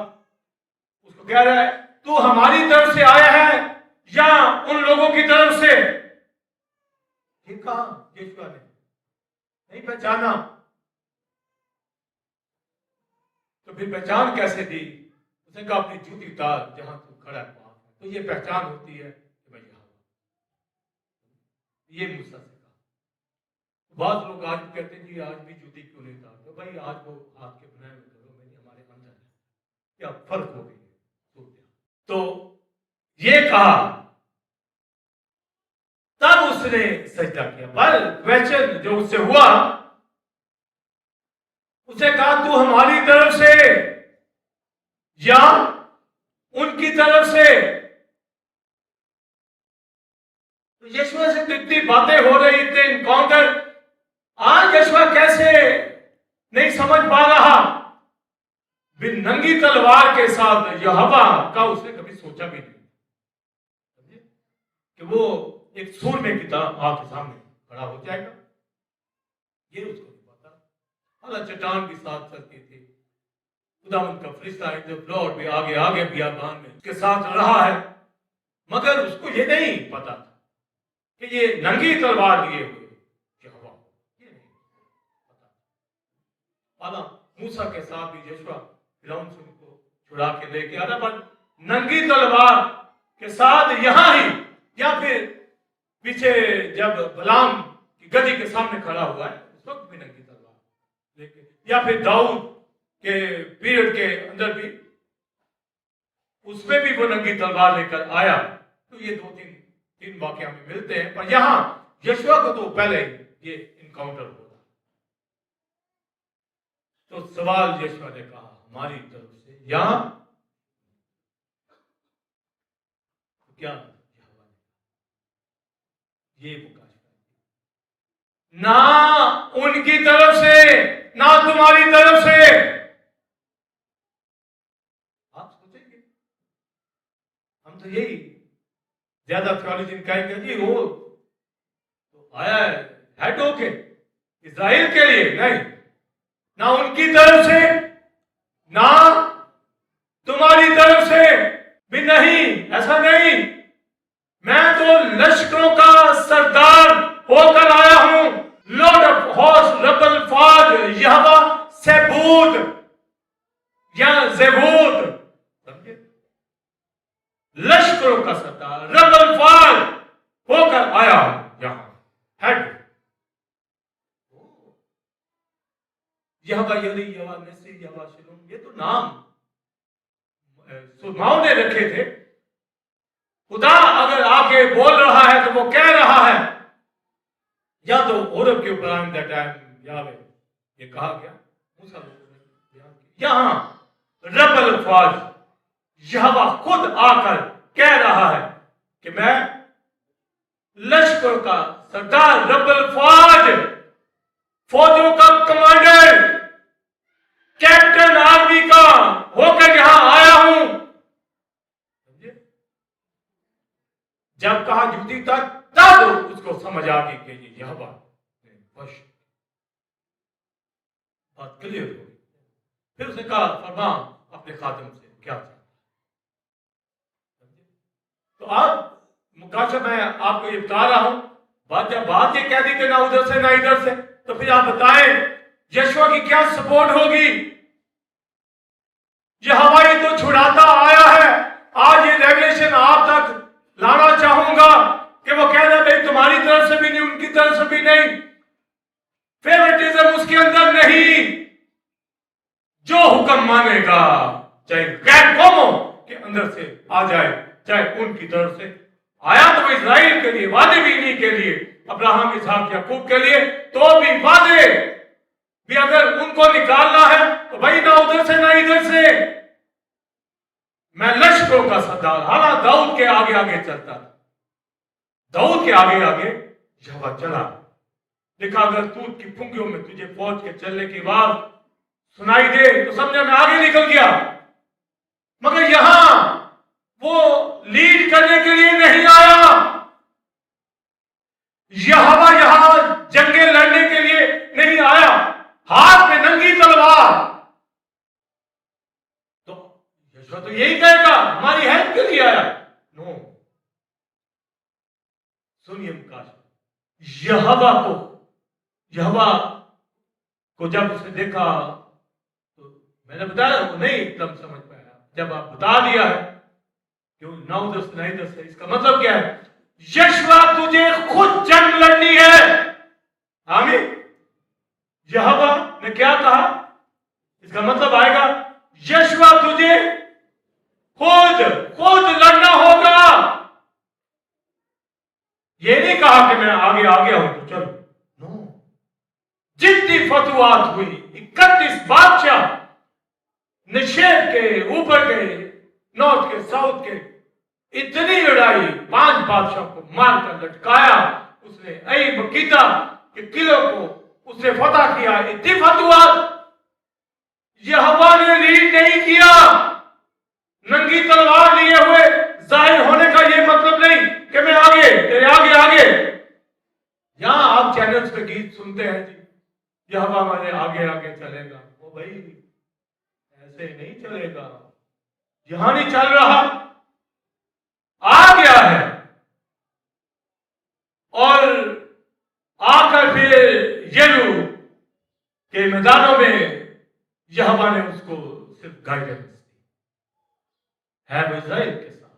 उसको कह रहा है तू हमारी तरफ से आया है या उन लोगों की तरफ से? ये कहा यीशु ने, नहीं पहचाना। तो फिर पहचान कैसे दी? उसने कहा अपनी जूती उतार जहां तू खड़ा है वहां। तो ये पहचान होती है कि मैं यहां हूं। ये मूसा से कहा। बहुत लोग आज कहते हैं जी आज भी जूती क्यों नहीं उतारते? तो भाई आज वो हाथ के बनाए हुए घरों में हमारे अंदर है, क्या फर्क हो गई है? तो ये कहा, तब उसने सजदा किया। पर क्वेश्चन जो उससे हुआ, उसने कहा तू हमारी तरफ से या उनकी तरफ से? तो यशवा से तो इतनी बातें हो रही, इतने इनकाउंटर, आज यशवा कैसे नहीं समझ पा रहा? बिन नंगी तलवार के साथ यहोवा का उसने कभी सोचा भी नहीं कि वो एक सूरमे की तरह आपके सामने खड़ा हो जाएगा। ये उसको नहीं पता। हालांकि चट्टान भी साथ चलती थी, खुदा उनका फरिश्ता लॉर्ड भी आगे आगे बियाबान में उसके साथ रहा है, मगर उसको ये नहीं पता था कि ये नंगी तलवार लिए हुए यहोवा, ये नहीं पता। हालां मूसा के साथ भी यहोवा फिरौन से उनको छुड़ा के लेके आ रहा, पर नंगी तलवार के साथ यहां ही, या फिर पीछे जब बलाम की गदी के सामने खड़ा हुआ है उस वक्त भी नंगी तलवार लेके, या फिर दाऊद के पीरियड के अंदर भी उसमें भी वो नंगी तलवार लेकर आया। तो ये 2-3 वाकया में मिलते हैं, पर यहां यशवा को तो पहले ये इनकाउंटर होगा। तो सवाल यशवा ने कहा हमारी तरफ से या तो क्या? ये ना उनकी तरफ से ना तुम्हारी तरफ से। आप सोचेंगे, हम तो यही ज्यादा थियोलॉजियन कहेंगे जी वो तो आया है होके इजराइल के लिए, नहीं, ना उनकी तरफ से ना तुम्हारी तरफ से भी नहीं, ऐसा नहीं। मैं तो लश्करों का सरदार होकर आया हूं, लॉर्ड ऑफ हॉर्स रबल फाज यहवा सेबूद या जेबूद, समझे? लश्करों का सरदार रबल फाज होकर आया हूं यहां, हेड यहवा यली यहवा नसी यहवा शिलूम, ये तो नाम सुलमाओं ने रखे थे। खुदा अगर आके बोल रहा है तो वो कह रहा है, या तो औरब के ऊपर आइंदा टाइम यावे ये कहा गया, मूसा यहां रब्बुल फाज यहोवा खुद आकर कह रहा है कि मैं लश्कर का सरदार रब्बुल फाज, फौजों का कमांडर, कैप्टन आर्मी का होकर यहां आया हूं। जब कहा युक्ति तक, तब उसको समझ आ गई कि यह बात क्लियर हो गई। फिर उसने कहा फरमा अपने खादिम से क्या चाहता। तो आप मुकाशा मैं आपको ये बता रहा हूं, बात ये कह दी कि ना उधर से ना इधर से, तो फिर आप बताएं यशवा की क्या सपोर्ट होगी। ये हवाई तो छुड़ाता आया है, आज ये रेवलेशन आप तक लाना चाहूंगा कि वो कह रहे भाई तुम्हारी तरफ से भी नहीं, उनकी तरफ से भी नहीं, फेवरेटिज्म उसके अंदर नहीं, जो हुक्म मानेगा चाहे गैर कौमों के अंदर से आ जाए, चाहे उनकी तरफ से आया तो इजराइल के लिए, वादे भी इन्हीं के लिए, अब्राहम इसहाक याकूब के लिए, तो भी वादे भी अगर उनको निकालना है तो भाई ना उधर से ना इधर से। मैं लश्करों का सरदार, हालांकि दाऊद के आगे आगे चलता था, दाऊद के आगे आगे यहोवा चला। देखा अगर तूत की पुंगियों में तुझे फौज के चलने की आवाज सुनाई दे तो समझ में आगे निकल गया, मगर यहां वो लीड करने के लिए नहीं आया। यहोवा यहां जंगे लड़ने के लिए नहीं आया, हाथ में नंगी तलवार। तो यहोवा तो यही कहेगा हमारी हेल्प के लिए आया। नो, सुनिए मुकाश, यहोवा को जब उसने देखा तो मैंने बताया वो नहीं एकदम समझ पाया। जब आप बता दिया है क्यों ना उधर से नहीं इधर से, इसका मतलब क्या है? यहोवा तुझे खुद जंग लड़नी है। आमीन। यहोवा ने क्या कहा, इसका मतलब आएगा यहोवा तुझे खुद लड़ना होगा। ये नहीं कहा कि मैं आगे आ गया हूं तो चलो, नो। जितनी फतवात हुई 31 बादशाह निषेध के ऊपर के, नॉर्थ के, साउथ के, इतनी लड़ाई, 5 बादशाह को मारकर लटकाया उसने, ऐ मकीदा के किलों को उसने फतह किया। इतनी फतवात यहोवा ने लीड नहीं किया। नंगी तलवार लिए हुए जाहिर होने का यह मतलब नहीं कि मैं आगे तेरे आगे। यहां आप चैनल्स पे गीत सुनते हैं जी, यहोवा हमारे आगे चलेगा। वो भाई ऐसे नहीं चलेगा, यहां नहीं चल रहा, आ गया है। और आकर फिर यरू के मैदानों में यहोवा ने उसको सिर्फ गाइडेंस दी है वो इजराइल के साथ,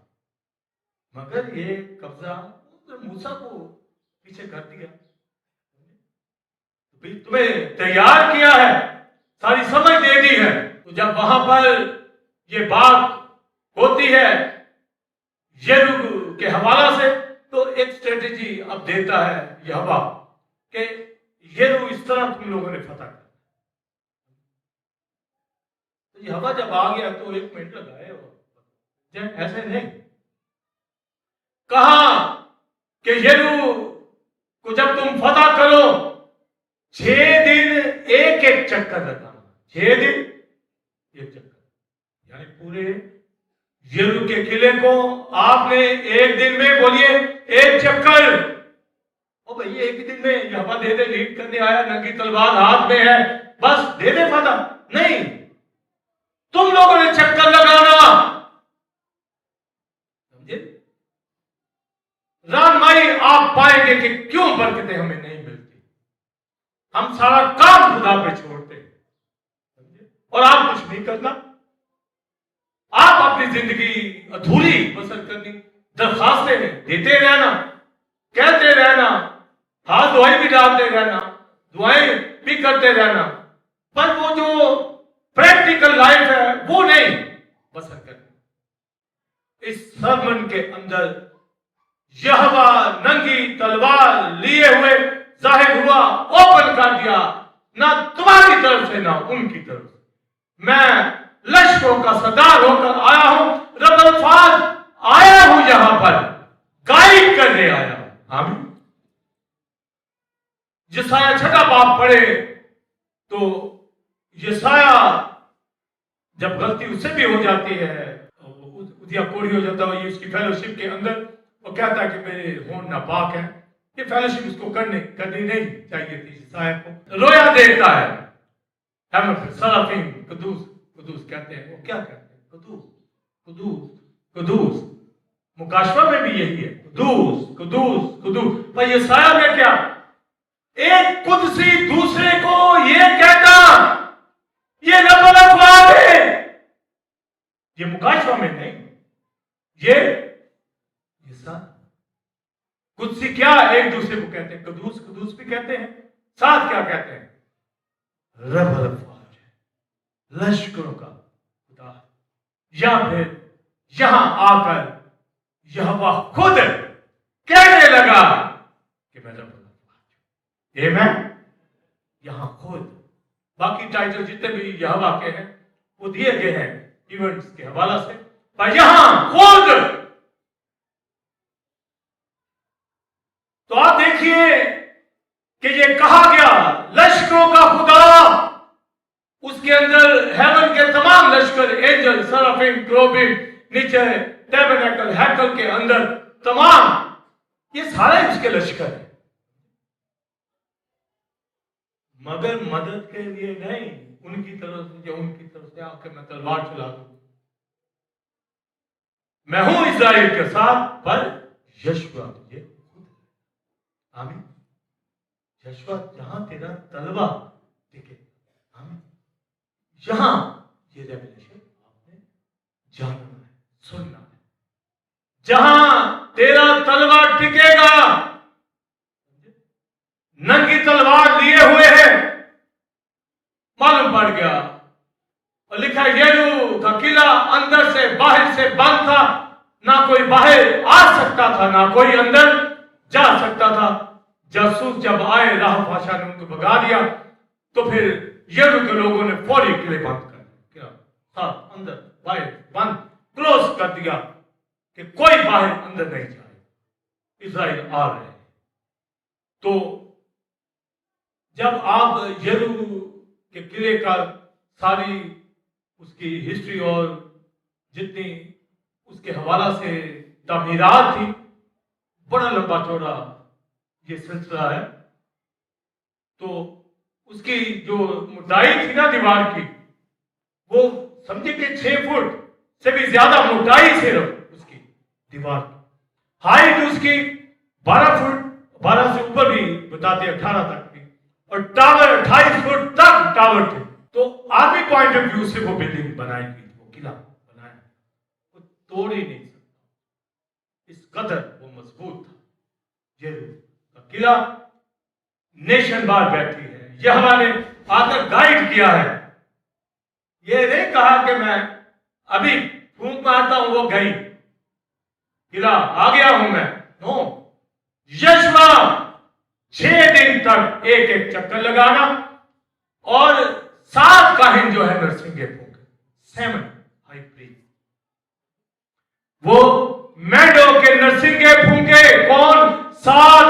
मगर ये कब्जा मूसा को पीछे कर दिया। तुम्हें तैयार किया है, सारी समझ दे दी है, तो जब वहां पर ये बात होती है यरू के हवाला से, तो एक स्ट्रेटेजी अब देता है यहोवा कि यरू इस तरह तुम लोगों ने फतह कर। तो यहोवा जब आ गया तो 1 मिनट लगाए, ऐसे नहीं कहा कि यरू को जब तुम फतह करो 6 दिन एक चक्कर लगाना, 6 दिन एक चक्कर, यानी पूरे यरू के किले को आपने एक दिन में, बोलिए 1 चक्कर। ओ भाई एक दिन में यहोवा दे दे, लीड करने आया, नंगी तलवार हाथ में है, बस दे दे फतह, नहीं, तुम लोगों ने चक्कर लगाना, समझे? बताएंगे कि क्यों बरकतें हमें नहीं मिलती। हम सारा काम खुदा पे छोड़ते हैं, और आप कुछ नहीं करना। आप अपनी जिंदगी अधूरी बसर करनी, दरखास्तें देते रहना, कहते रहना, हाथ दुआई भी डालते रहना, दुआएं भी करते रहना, पर वो जो प्रैक्टिकल लाइफ है वो नहीं बसर करनी। इस सरमन के अंदर यहोवा नंगी तलवार लिए हुए जाहिर हुआ, ओपन कर दिया, ना तुम्हारी तरफ से ना उनकी तरफ से। मैं लश्करों का सरदार होकर आया हूं, रब अल्फाज आया हूं, यहां पर गाइड करने आया हूं। आमीन। यशाया 6 बाब पढ़े तो यशाया जब गलती उससे भी हो जाती है, उदिया कोड़ी हो जाता है उसकी फेलोशिप के अंदर, वो कहता है कि मेरे होंठ नापाक है। ये फेलोशिप उसको करनी नहीं चाहिए थी। यशाया को रोया देखता है, सराफीम कुदूस कुदूस कहते हैं। वो क्या कहते हैं? कुदूस कुदूस कुदूस। मुकाशवा में भी यही है, कुदूस कुदूस कुदूस। पर यशाया में क्या? एक कुदसी दूसरे को ये कहता, ये रब अल-अफ़्वाद है। ये मुकाशवा में नहीं, ये कुदसी क्या एक दूसरे को कहते हैं, कुदूस कुदूस भी कहते हैं। साथ क्या कहते हैं? रब अल-अफ़्वाद है, लश्करों का खुदा। या फिर यहां आकर यहोवा खुद कहने लगा कि मैं रब अल-अफ़्वाद हूं। मैं यहां खुद, बाकी टाइटल जितने भी यहोवा के हैं वो दिए गए हैं इवेंट्स के हवाला से, पर यहां खुद। तो आप देखिए कि ये कहा गया लश्करों का खुदा, उसके अंदर हेवन के तमाम लश्कर, एंजल, सराफीम, क्रोबिम, नीचे टैबरनेकल हैकल के अंदर तमाम, ये सारे उसके लश्कर हैं, मगर मदद के लिए नहीं। उनकी तरफ से आकर मैं तलवार चला दूं, मैं हूं इस्राएल के साथ, पर यशवा तुझे खुद। आमीन। यशवा जहां तेरा तलवा टिके, आमीन, यहां ये रेवलेशन आपने जानना है, सुनना है। जहां तेरा तलवार टिकेगा, नंगी तलवार लिए हुए हैं, मालूम पड़ गया। और लिखा यरू का किला अंदर से बाहर से बंद था, ना कोई बाहर आ सकता था ना कोई अंदर जा सकता था। जासूस जब आए, राह भाषा ने उनको भगा दिया, तो फिर यरू के लोगों ने फौरी किले बंद कर दिया, साथ अंदर बाहर बंद, क्लोज कर दिया कि कोई बाहर अंदर नहीं जाए। इस्राएल आ रहे हैं। तो जब आप यरू के किले का सारी उसकी हिस्ट्री और जितनी उसके हवाला से तामीरात थी, बड़ा लंबा चौड़ा ये सिलसिला है। तो उसकी जो मोटाई थी ना दीवार की, वो समझे कि 6 फुट से भी ज्यादा मोटाई सिर्फ उसकी दीवार की। हाइट उसकी 12 फुट, 12 से ऊपर भी बताते 18 तक भी, और टावर 28 फुट तक टावर थे। तो आर्मी पॉइंट ऑफ व्यू से वो बिल्डिंग बनाई गई, वो किला बनाया, वो तोड़ ही नहीं सकता, इस कदर वो मजबूत था। यरू का किला नेशन बार बैठी है, यहोवा ने आकर गाइड किया है। ये नहीं कहा कि मैं अभी फूंक मारता हूं वो गई, किला आ गया हूं मैं। नो, यशवा 6 दिन तक एक एक चक्कर लगाना, और 7 काहिन जो है नरसिंगे फूंके, 7 हाई प्रीस्ट, वो मेडो के नरसिंगे फूंके। कौन? 7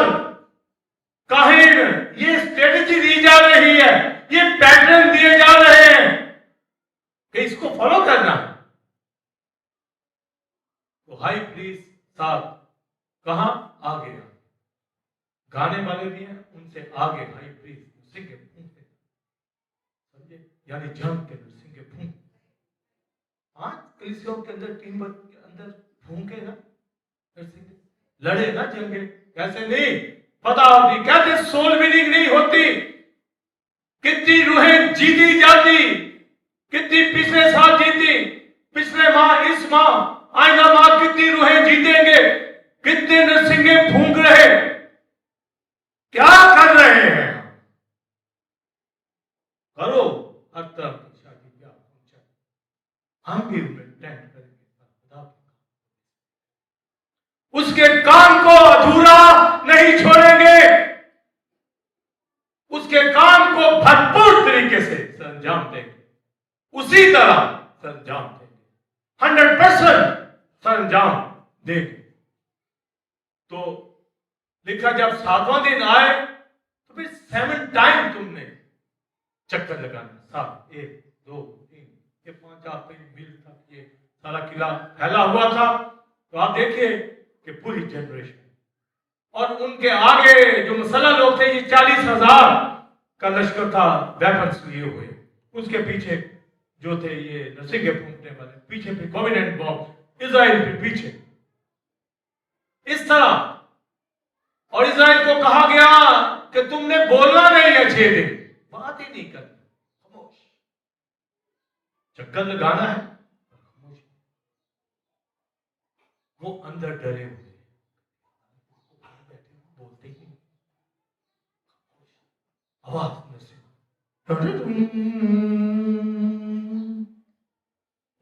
काहिन। ये स्ट्रेटेजी दी जा रही है, ये पैटर्न दिए जा रहे हैं कि इसको फॉलो करना। तो हाई प्रीस्ट 7 कहां? आगे गाने वाले भी हैं, उनसे आगे हाई प्रीस्ट नरसिंगे फूंकते, समझे? यानी जंग के नरसिंगे फूंक। आज कलीसियाओं के अंदर टीम के अंदर फूंके ना नरसिंगे, लड़े ना जंगे, कैसे नहीं, फतह होती, कहते सोल विनिंग नहीं होती। कितनी रूहें जीती जाती, कितनी पिछले साल जीती, पिछले माह, इस माह, आइंदा माह कितनी रूहें जीतेंगे, कितने नरसिंगे फूंक रहे, क्या कर रहे हैं। करो हर तरफ की शादी ब्याह पहुंचा, हम भी उन्हें टेंट करेंगे। उसके काम को अधूरा नहीं छोड़ेंगे, उसके काम को भरपूर तरीके से सरंजाम देंगे, उसी तरह सरंजाम देंगे, 100% सरंजाम देंगे। तो लिखा जब 7वां दिन आए तो फिर 7 टाइम तुमने चक्कर लगाना, 7, 1, 2, 3, ये 5 आप मिल था, ये सारा किला फैला हुआ था। तो आप देखिए कि पूरी जनरेशन और उनके आगे जो मुसल्लह लोग थे, ये 40,000 का लश्कर था, वेपन्स लिए हुए। उसके पीछे जो थे ये नरसिंगे फूंकने वाले, पीछे भी कॉविनेंट बॉम्ब, इजराइल भी पीछे, इस तरह। और इजराइल को कहा गया कि तुमने बोलना नहीं है 6 दिन, बात ही नहीं करनी, खामोश, चक्कर लगाना है खामोश। वो अंदर डरे हुए बोलते ही नहीं, आवाज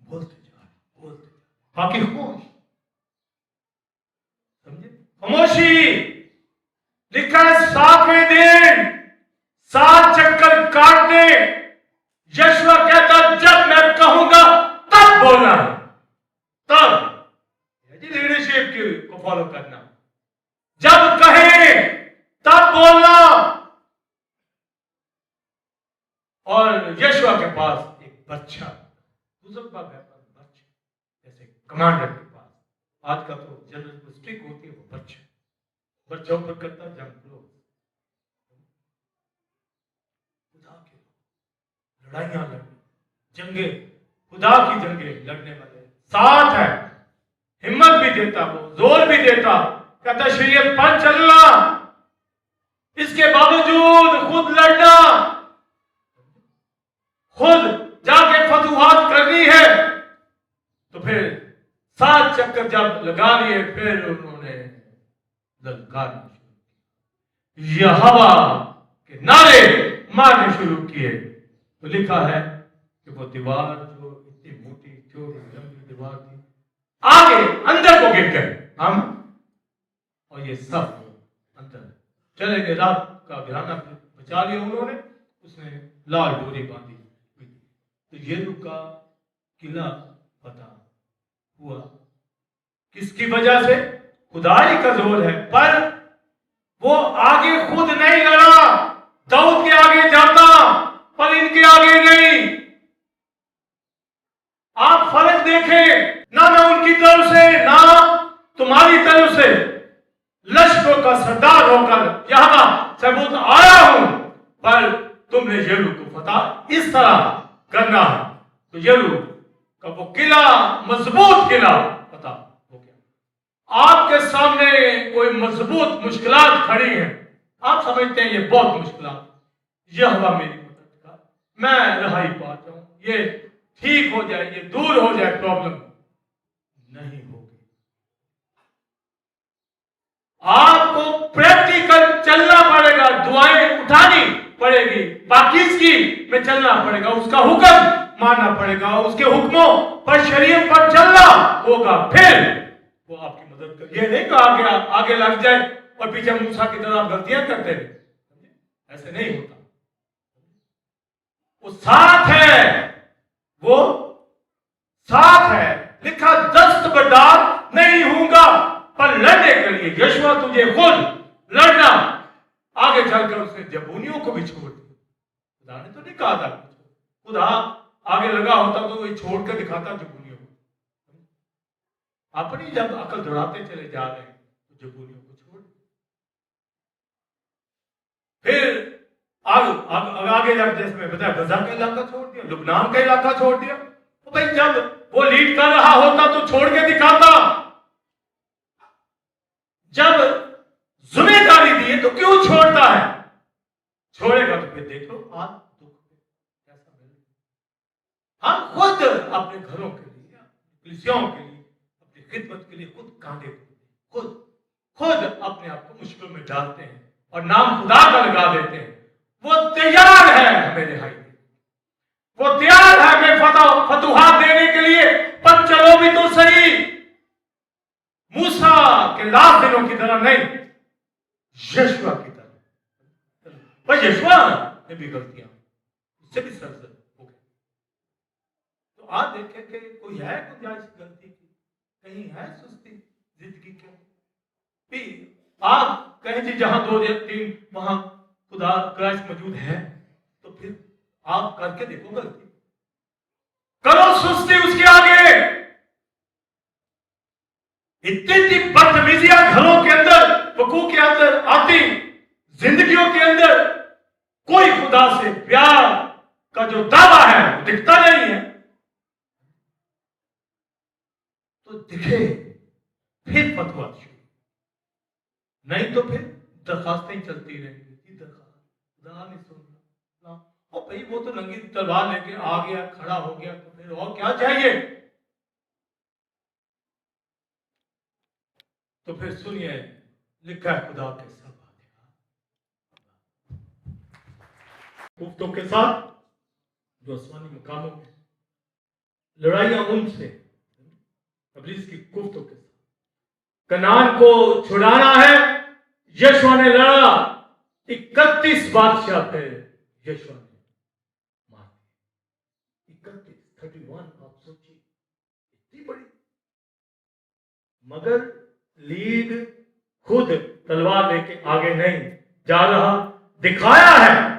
बोलते जा, बाकी खामोश, समझे, खामोशी। लिखा है 7वें दिन 7 चक्कर काटने, यशवा कहता जब मैं कहूंगा तब बोलना है, तब लीडरशिप को फॉलो करना, जब कहे तब बोलना। और यशवा के पास एक बच्चा, बुजुर्ग बच्चा, जैसे कमांडर के पास, आज का तो जनरल को स्टिक होती है, वो बच्चों पर करता जंग, लोग खुदा की लड़ाइयां लड़ने, जंगे, खुदा की जंगे लड़ने वाले साथ है, हिम्मत भी देता, वो जोर भी देता, कहता शरीयत पर चलना, इसके बावजूद खुद लड़ना, खुद जाके फतुहात करनी है। तो फिर 7 चक्कर जब लगा लिए, फिर उन्होंने ललकारना शुरू किया, यहोवा के नारे मारने शुरू किए। तो लिखा है कि वो दीवार जो इतनी मोटी चौड़ी लंबी दीवार थी, आगे अंदर को गिर गए हम, और ये सब अंदर चले गए। रात का घराना बचा लिया उन्होंने, उसने लाल डोरी बांधी। तो यरीहो का किला फतह हुआ किसकी वजह से? खुदाई का जोर है। पर वो आगे खुद नहीं लड़ा, दाऊद के आगे जाता, पर इनके आगे नहीं। आप फर्क देखें, ना मैं उनकी तरफ से ना तुम्हारी तरफ से लश्करों का सरदार होकर यहां सबूत आया हूं, पर तुमने यरीहो को फतह इस तरह करना है। तो यरीहो का वो किला, मजबूत किला फतह हो गया। आपके सामने कोई मजबूत मुश्किलात खड़ी हैं, आप समझते हैं ये बहुत मुश्किलात, यहोवा मेरी मदद कर, मैं रहाई पा जाऊं, ये ठीक हो जाए, ये दूर हो जाए, प्रॉब्लम नहीं होगी। आपको प्रैक्टिकल चलना पड़ेगा, दुआएं उठानी पड़ेगी, पाकिज़गी में चलना पड़ेगा, उसका हुक्म मानना पड़ेगा, उसके हुक्मों पर, शरीयत पर चलना होगा, फिर वो आपकी मदद कर। ये नहीं कि आगे लग जाए और पीछे मूसा की तरह आप गलतियां करते रहे, ऐसे नहीं होता। वो साथ है, वो साथ है। लिखा दस्तबरदार नहीं होगा, पर लड़ने के लिए यहोवा तुझे खुद लड़ना। आगे चलकर उसने जबूनियों को भी छोड़ दिया। खुदा ने तो नहीं कहा था, खुदा आगे लगा होता तो वो छोड़ कर दिखाता जबूनियों को। अपनी जब अकल दौड़ाते चले जा रहे हैं तो जबूनियों को छोड़, फिर आगे जब जैसे मैं बताया गजा का इलाका छोड़ दिया, लुबनान का इलाका छोड़ दिया। तो भाई जब वो लीड कर रहा होता तो छोड़ के दिखाता, जब जिम्मेदारी दी तो क्यों छोड़ता है? छोड़ेगा तो फिर देखो आज दुख कैसा मिलेगा। हम खुद अपने घरों के लिए, कलीसियाओं के लिए, अपनी खिदमत के लिए खुद कांटे खुद खुद अपने आप को मुश्किल में डालते हैं और नाम खुदा का लगा देते हैं। वो तैयार है हमें रिहाई देने, वो तैयार है हमें फतुहात देने के लिए, पर चलो भी तो सही। मूसा के लास्ट दिनों की तरह नहीं, यशुआ की तरह। पर यशुआ ने भी गलतियां, उससे भी सरजद हो गई। तो आज देखें कि कोई है गुंजाइश गलती की, कहीं है सुस्ती जिंदगी के भी। आप कहें जी जहां 2 या 3 वहां खुदा क्राइस्ट मौजूद है, तो फिर आप करके देखो गलती, करो सुस्ती उसके आगे। इतनी बदतमीजियां घरों के अंदर, वकूफ के अंदर आती, जिंदगियों के अंदर कोई खुदा से प्यार का जो दावा है वो दिखता नहीं है। तो दिखे फिर फतवा शुरू, नहीं तो फिर दरखास्तें चलती रहेंगी। खुदा नहीं सुन रहा, और भाई वो तो नंगी तलवार लेके आ गया, खड़ा हो गया, तो फिर और क्या चाहिए? तो फिर सुनिए, लिखा है खुदा के सब कुफ्तों के साथ जो आसमानी मुकामों में लड़ाइयां उनसे, इब्लीस की कुफ्तों के साथ। कनान को छुड़ाना है, यशुआ ने लड़ा। 31 बादशाह थे, यशुआ ने मार दिए 31 आप सोचिए, इतनी बड़ी। मगर लीग खुद तलवार लेके आगे नहीं जा रहा, दिखाया है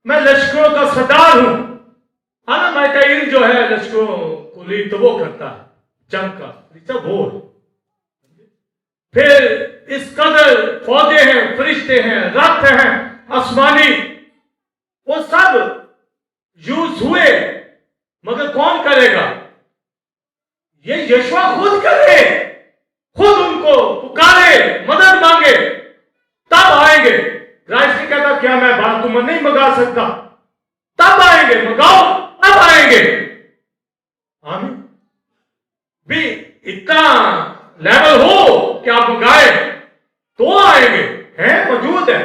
मैं लश्करों का सरदार हूं। हाना माइकाइल जो है लश्करों को लीड तो वो करता है, जंग का वो है। फिर इस कदर फौजे हैं, फरिश्ते हैं, रथ हैं आसमानी, वो सब यूज हुए, मगर कौन करेगा? ये यशुआ खुद करे, खुद उनको पुकारे, मदद मांगे, तब आएंगे। क्राइस्ट नहीं कहता क्या मैं बात तुम नहीं मंगा सकता, तब आएंगे, मंगाओ तब आएंगे। आमीन। भी इतना लेवल हो कि आप मंगाए तो आएंगे, हैं मौजूद है।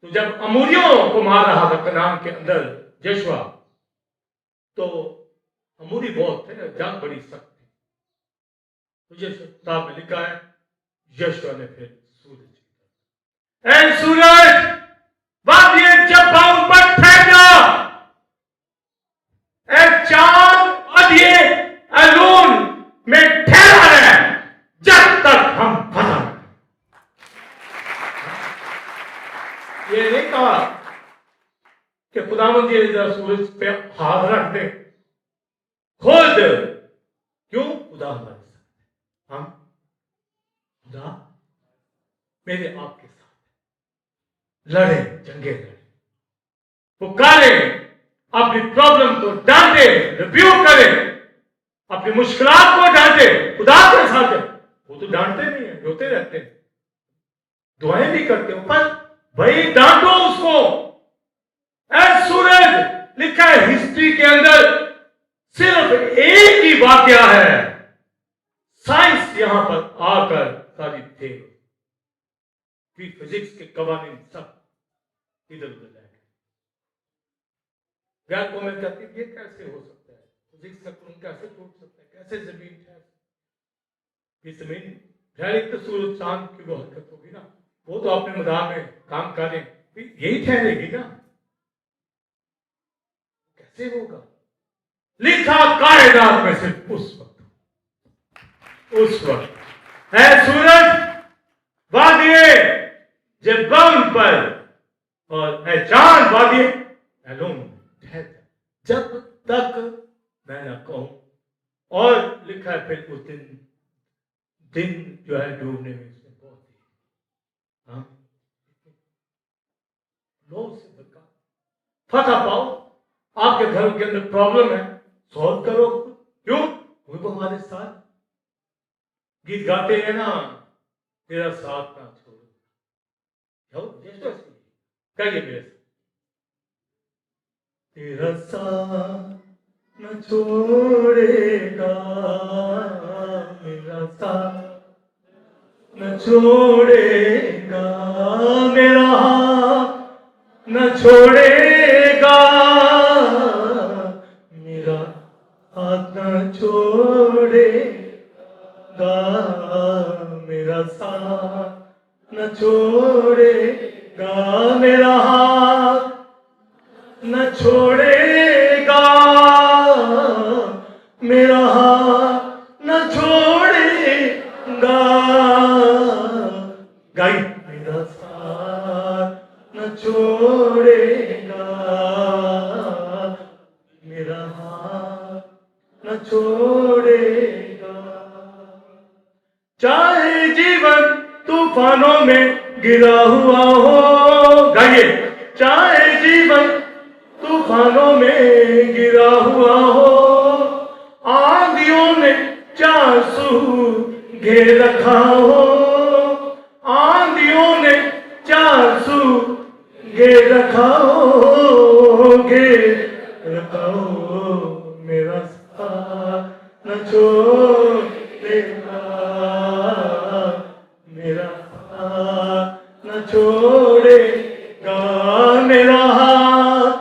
तो जब अमूरियों को मार रहा था कनान के अंदर यशुआ, तो अमूरी बहुत थे, जंग बड़ी सख्त थी। तो यशुआ किताब में लिखा है, यशुआ ने फिर सूरज वादिये जब्बा उन पर फेंक जा, चांद वादिये अलून में ठहरा रहे जब तक हम खत्म। ये नहीं कहा कि खुदावंद जी सूरज पे हाथ रख दे, खुद क्यों? खुदा हमारे साथ, हम खुदा मेरे आपके साथ लड़े, जंगे लड़े, पुकारे, अपनी प्रॉब्लम को डांटे, रिव्यू करे, अपनी मुश्किलात को डांटे। खुदा के साथ है, वो तो डांटते नहीं है, रोते रहते हैं, दुआएं भी करते हो, पर भाई डांटो उसको। ऐ सूरज, लिखा है हिस्ट्री के अंदर सिर्फ एक ही वाकया है, साइंस यहां पर आकर सारी थे, फिजिक्स के कवानीन सब इधर उधर जाएंगे। गैर को मैं कहती ये कैसे हो सकता है, फिजिक्स का कानून कैसे टूट सकता है, कैसे जमीन ठहर, जमीन ठहरी तो सूरज चांद की वो हरकत होगी ना, वो तो अपने मैदान में काम करें, यही ठहरेगी ना, कैसे होगा? लिखा कायनात में सिर्फ उस वक्त है सूरज वादिये जब्बाउन पर और है चांद वादिये अलून ठहर जब तक मैं ना कहूं। और लिखा है फिर उस दिन जो है डूबने में इसमें बहुत ही लोग से बता फतह पाओ। आपके घर के अंदर प्रॉब्लम है, सॉल्व करो। क्यों? वो हमारे साथ गीत गाते हैं ना, तेरा साथ ना छोड़। जाओ यीशु कहिए मेरे साथ, तेरा साथ न छोड़ेगा, मेरा साथ न छोड़ेगा, मेरा हाथ न छोड़ेगा, मेरा हाथ न छोड़ेगा, मेरा साथ न छोड़ेगा, मेरा हाथ न छोड़ेगा, मेरा हाथ न छोड़ेगा, गाई मेरा साथ न छोड़ेगा, मेरा हाथ न छोड़ेगा, चाहे जीवन तूफानों में गिरा हुआ हो, गाइए, चाहे जीवन तूफानों में गिरा हुआ हो, आंधियों ने चांसू घेर रखा हो, आंधियों ने चांसू घेर रखा हो, घेर रखा हो, मेरा साथ न छोड़ेगा, मेरा हाथ न छोड़ेगा, मेरा हाथ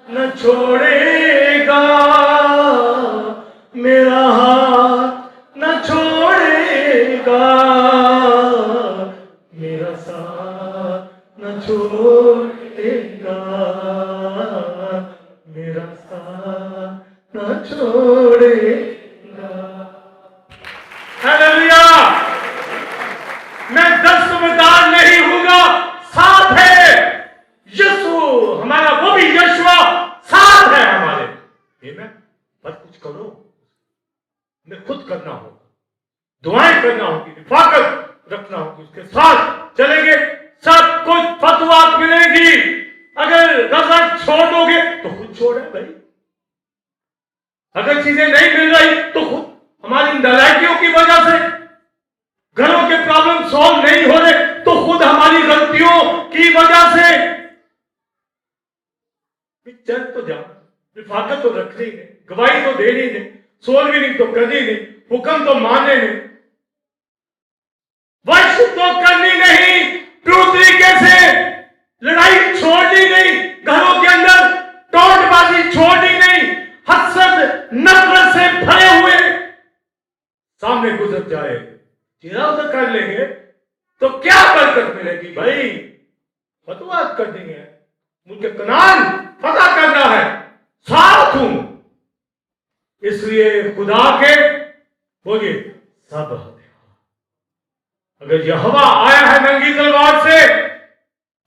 न छोड़ेगा, मेरा हाथ न छोड़ेगा, मेरा साथ न छोड़ेगा, मेरा साथ न छोड़ेगा। हालेलुया। मैं दस्तबरदार नहीं हूँगा, साथ है यीशु, हमारा वो भी यीशुआ साथ है हमारे। मैं बस कुछ करो, मैं खुद करना होगा, दुआएं करना होगी, हिफाजत रखना होगी, उसके साथ चलेंगे, सब कुछ फतवा मिलेगी। अगर रज़ा छोड़ दोगे तो खुद छोड़े भाई, अगर चीजें नहीं मिल रही तो खुद हमारी नालायकियों की वजह से घरों के प्रॉब्लम सॉल्व नहीं हो रहे तो खुद हमारी गलतियों की वजह से। चल तो जा, रिफाकत तो रखनी नहीं, गवाही तो देनी नहीं, सोल्विंग तो करनी नहीं, हुक्म तो मानने नहीं, वर्शिप तो करनी नहीं, पूरी तरीके से लड़ाई छोड़नी नहीं, घरों के अंदर टोंटबाजी छोड़नी नहीं, हसद नफरत से भरे हुए सामने गुजर जाए, चेहरा उधर कर लेंगे तो क्या बरकत मिलेगी भाई। फतवा कर देंगे, मुझे कनान पता करना है, साथ हूं, इसलिए खुदा के बोलिए सब हथियार। अगर यहोवा आया है नंगी तलवार से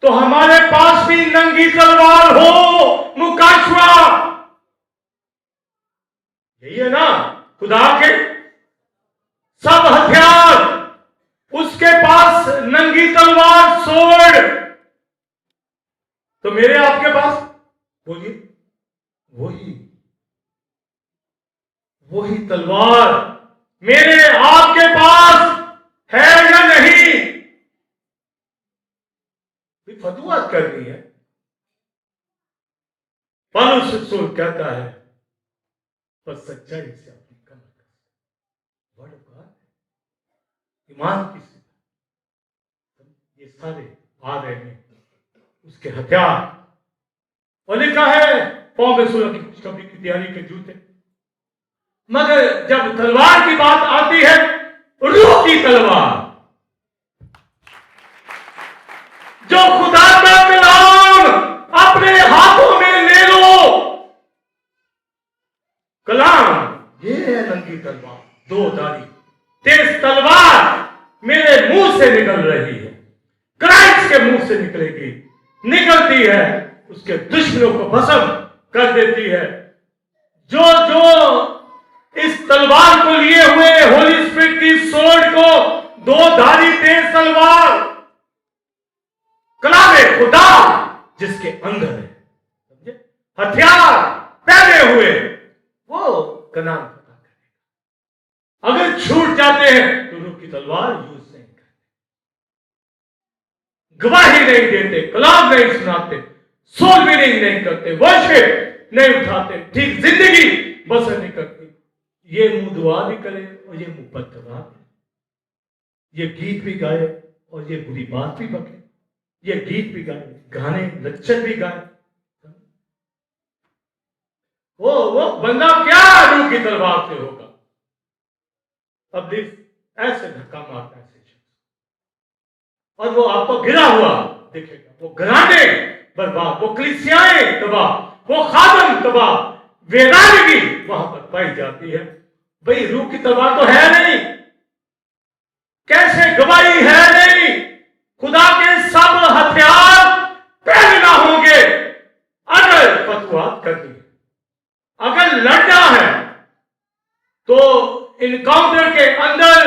तो हमारे पास भी नंगी तलवार हो, मुकाशवा, यही है ना खुदा के सब हथियार, उसके पास नंगी तलवार सोड़, तो मेरे आपके पास बोलिए वही तलवार मेरे आपके पास है या नहीं, फतवा करनी है। पौलुस रसूल कहता है पर सच्चाई से अपनी कमर कस, वर्ड ऑफ गॉड, ईमान की सिफत, ये सारे आ रहे हैं उसके हथियार। और लिखा है पौ में सूरह की खुशखबरी की तैयारी के जूते, मगर जब तलवार की बात आती है, रूह की तलवार, जो खुदा का कलाम अपने हाथों में ले लो, कलाम ये है नंगी तलवार, दो धारी तेज तलवार मेरे मुंह से निकल रही है, क्राइस्ट के मुंह से निकलेगी, निकलती है, उसके दुश्मनों को भस्म कर देती है। जो जो इस तलवार को लिए हुए, होली स्पिरिट की सोर्ड को, दो धारी तेज तलवार, कलाम खुदा जिसके अंदर है, समझे, हथियार पहने हुए, वो कनान पता करेगा। अगर छूट जाते हैं तो रूह की तलवार यूज नहीं करते, गवाही नहीं देते, कलाम नहीं सुनाते, सोल मीनिंग नहीं करते, वर्शिप नहीं उठाते, ठीक जिंदगी बसर नहीं करती, ये मुंह दुआ भी करे और ये मुंह बददुआ भी, ये गीत भी गाए और ये बुरी बात भी बके, ये गीत भी गाए, गाने लच्चर भी गाए, वो बंदा क्या रूह की तलवार से होगा। अब ऐसे धक्का मारता है और वो आपको गिरा हुआ दिखेगा, वो घराने बर्बाद, वो कलीसियाएं तबाह, वो खादम तबाह, वेरानगी वहां पर पाई जाती है। भाई रूह की तलवार तो है नहीं, कैसे गवाही है नहीं, खुदा के सब हथियार पहले ना होंगे। अगर फतवात करनी है, अगर लड़ना है, तो इनकाउंटर के अंदर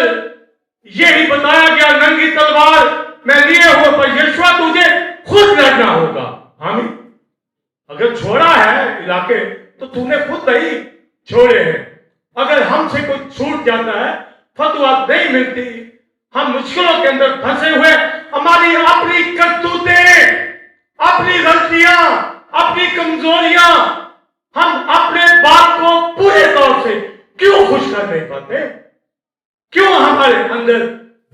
यही बताया गया, नंगी तलवार मैं लिए हुए पर यीशुआ तुझे खुद लड़ना होगा। हामी अगर छोड़ा है इलाके तो तूने खुद नहीं छोड़े हैं। अगर हमसे कोई छूट जाता है, फतवा नहीं मिलती, हम मुश्किलों के अंदर फंसे हुए, हमारी अपनी करतूतें, अपनी गलतियां, अपनी कमजोरियां, हम अपने बाप को पूरे तौर से क्यों खुश कर नहीं पाते? क्यों हमारे अंदर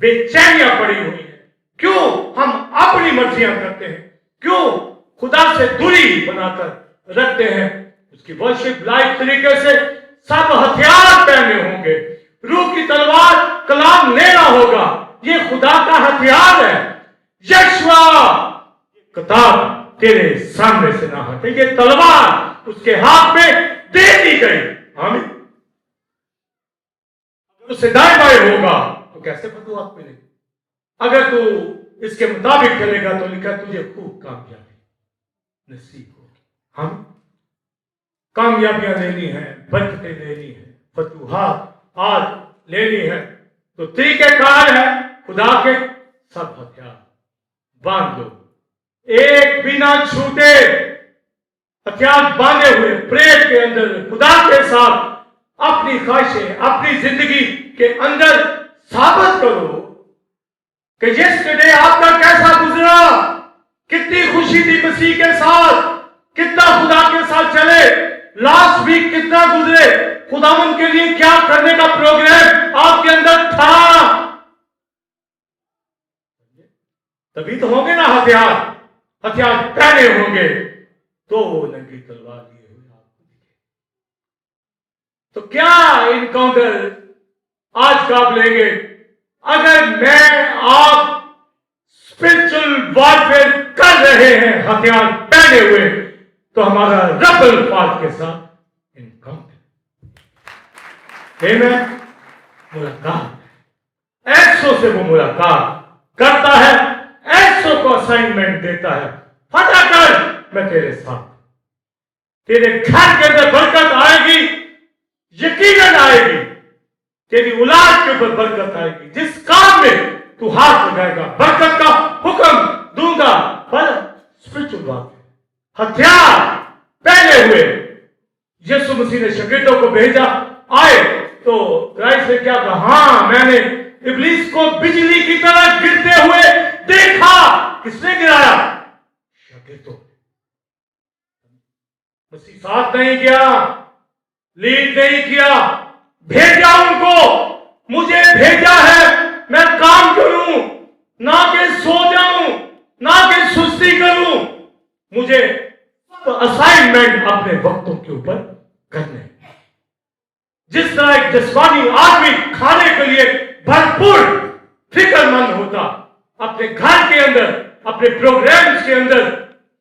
बेचैनियां पड़ी हुई है? क्यों हम अपनी मर्जियां करते हैं? क्यों खुदा से दूरी बनाकर रखते हैं? उसकी वर्शिप लाइफ तरीके से सब हथियार पहने होंगे, रूह की तलवार कलाम लेना होगा, ये खुदा का हथियार है। यशवा किताब तेरे सामने से ना हटे, ये तलवार उसके हाथ में दे दी गई। आमीन। उससे दाएं बाएं होगा तो कैसे फतवा मिलेगी? अगर तू इसके मुताबिक चलेगा तो लिखा तुझे खूब कामयाबी नसीब होगी। हम कामयाबियां लेनी है, बरकतें लेनी है, फतूहात आज लेनी है, तो तरीकेकार है खुदा के सब हथियार बांध लो, एक बिना छूटे हथियार बांधे हुए प्रेम के अंदर खुदा के साथ अपनी ख्वाहिशें, अपनी जिंदगी के अंदर साबित करो कि यस्टरडे आपका कैसा गुजरा, कितनी खुशी थी मसीह के साथ, कितना खुदा के साथ चले, लास्ट वीक कितना गुजरे, खुदावन के लिए क्या करने का प्रोग्राम आपके अंदर था। तभी तो होंगे ना हथियार, हथियार पहने होंगे तो वो नंगी तलवार लिए हुए आपको दिखे। तो क्या इनकाउंटर आज का आप लेंगे? अगर मैं आप स्पिरिचुअल वॉरफेयर कर रहे हैं हथियार पहने हुए, तो हमारा रबल फात के साथ इनकाउंटर मुलाकात, ऐसो से वो मुलाकात करता है, ऐसो को असाइनमेंट देता है, फटाकर मैं तेरे साथ, तेरे घर के अंदर बरकत आएगी, यकीनन आएगी, तेरी औलाद के ऊपर बरकत आएगी, जिस काम में तू हाथ लगाएगा बरकत का हुक्म दूंगा। पर स्पिरिचुअल बात है, हथियार पहने हुए यीशु मसीह ने शागिर्दों को भेजा, आए तो क्राइस्ट ने क्या कहा? हाँ, मैंने इब्लीस को बिजली की तरह गिरते हुए देखा। किसने गिराया? शागिर्दों। मसीह साथ नहीं किया, लीड नहीं किया, भेजा उनको, मुझे भेजा है मैं काम करूं, ना कि सो जाऊं, ना कि सुस्ती करूं, मुझे असाइनमेंट अपने वक्तों के ऊपर करने। जिस तरह एक जिस्मानी आदमी खाने के लिए भरपूर फिक्रमंद होता, अपने घर के अंदर, अपने प्रोग्राम्स के अंदर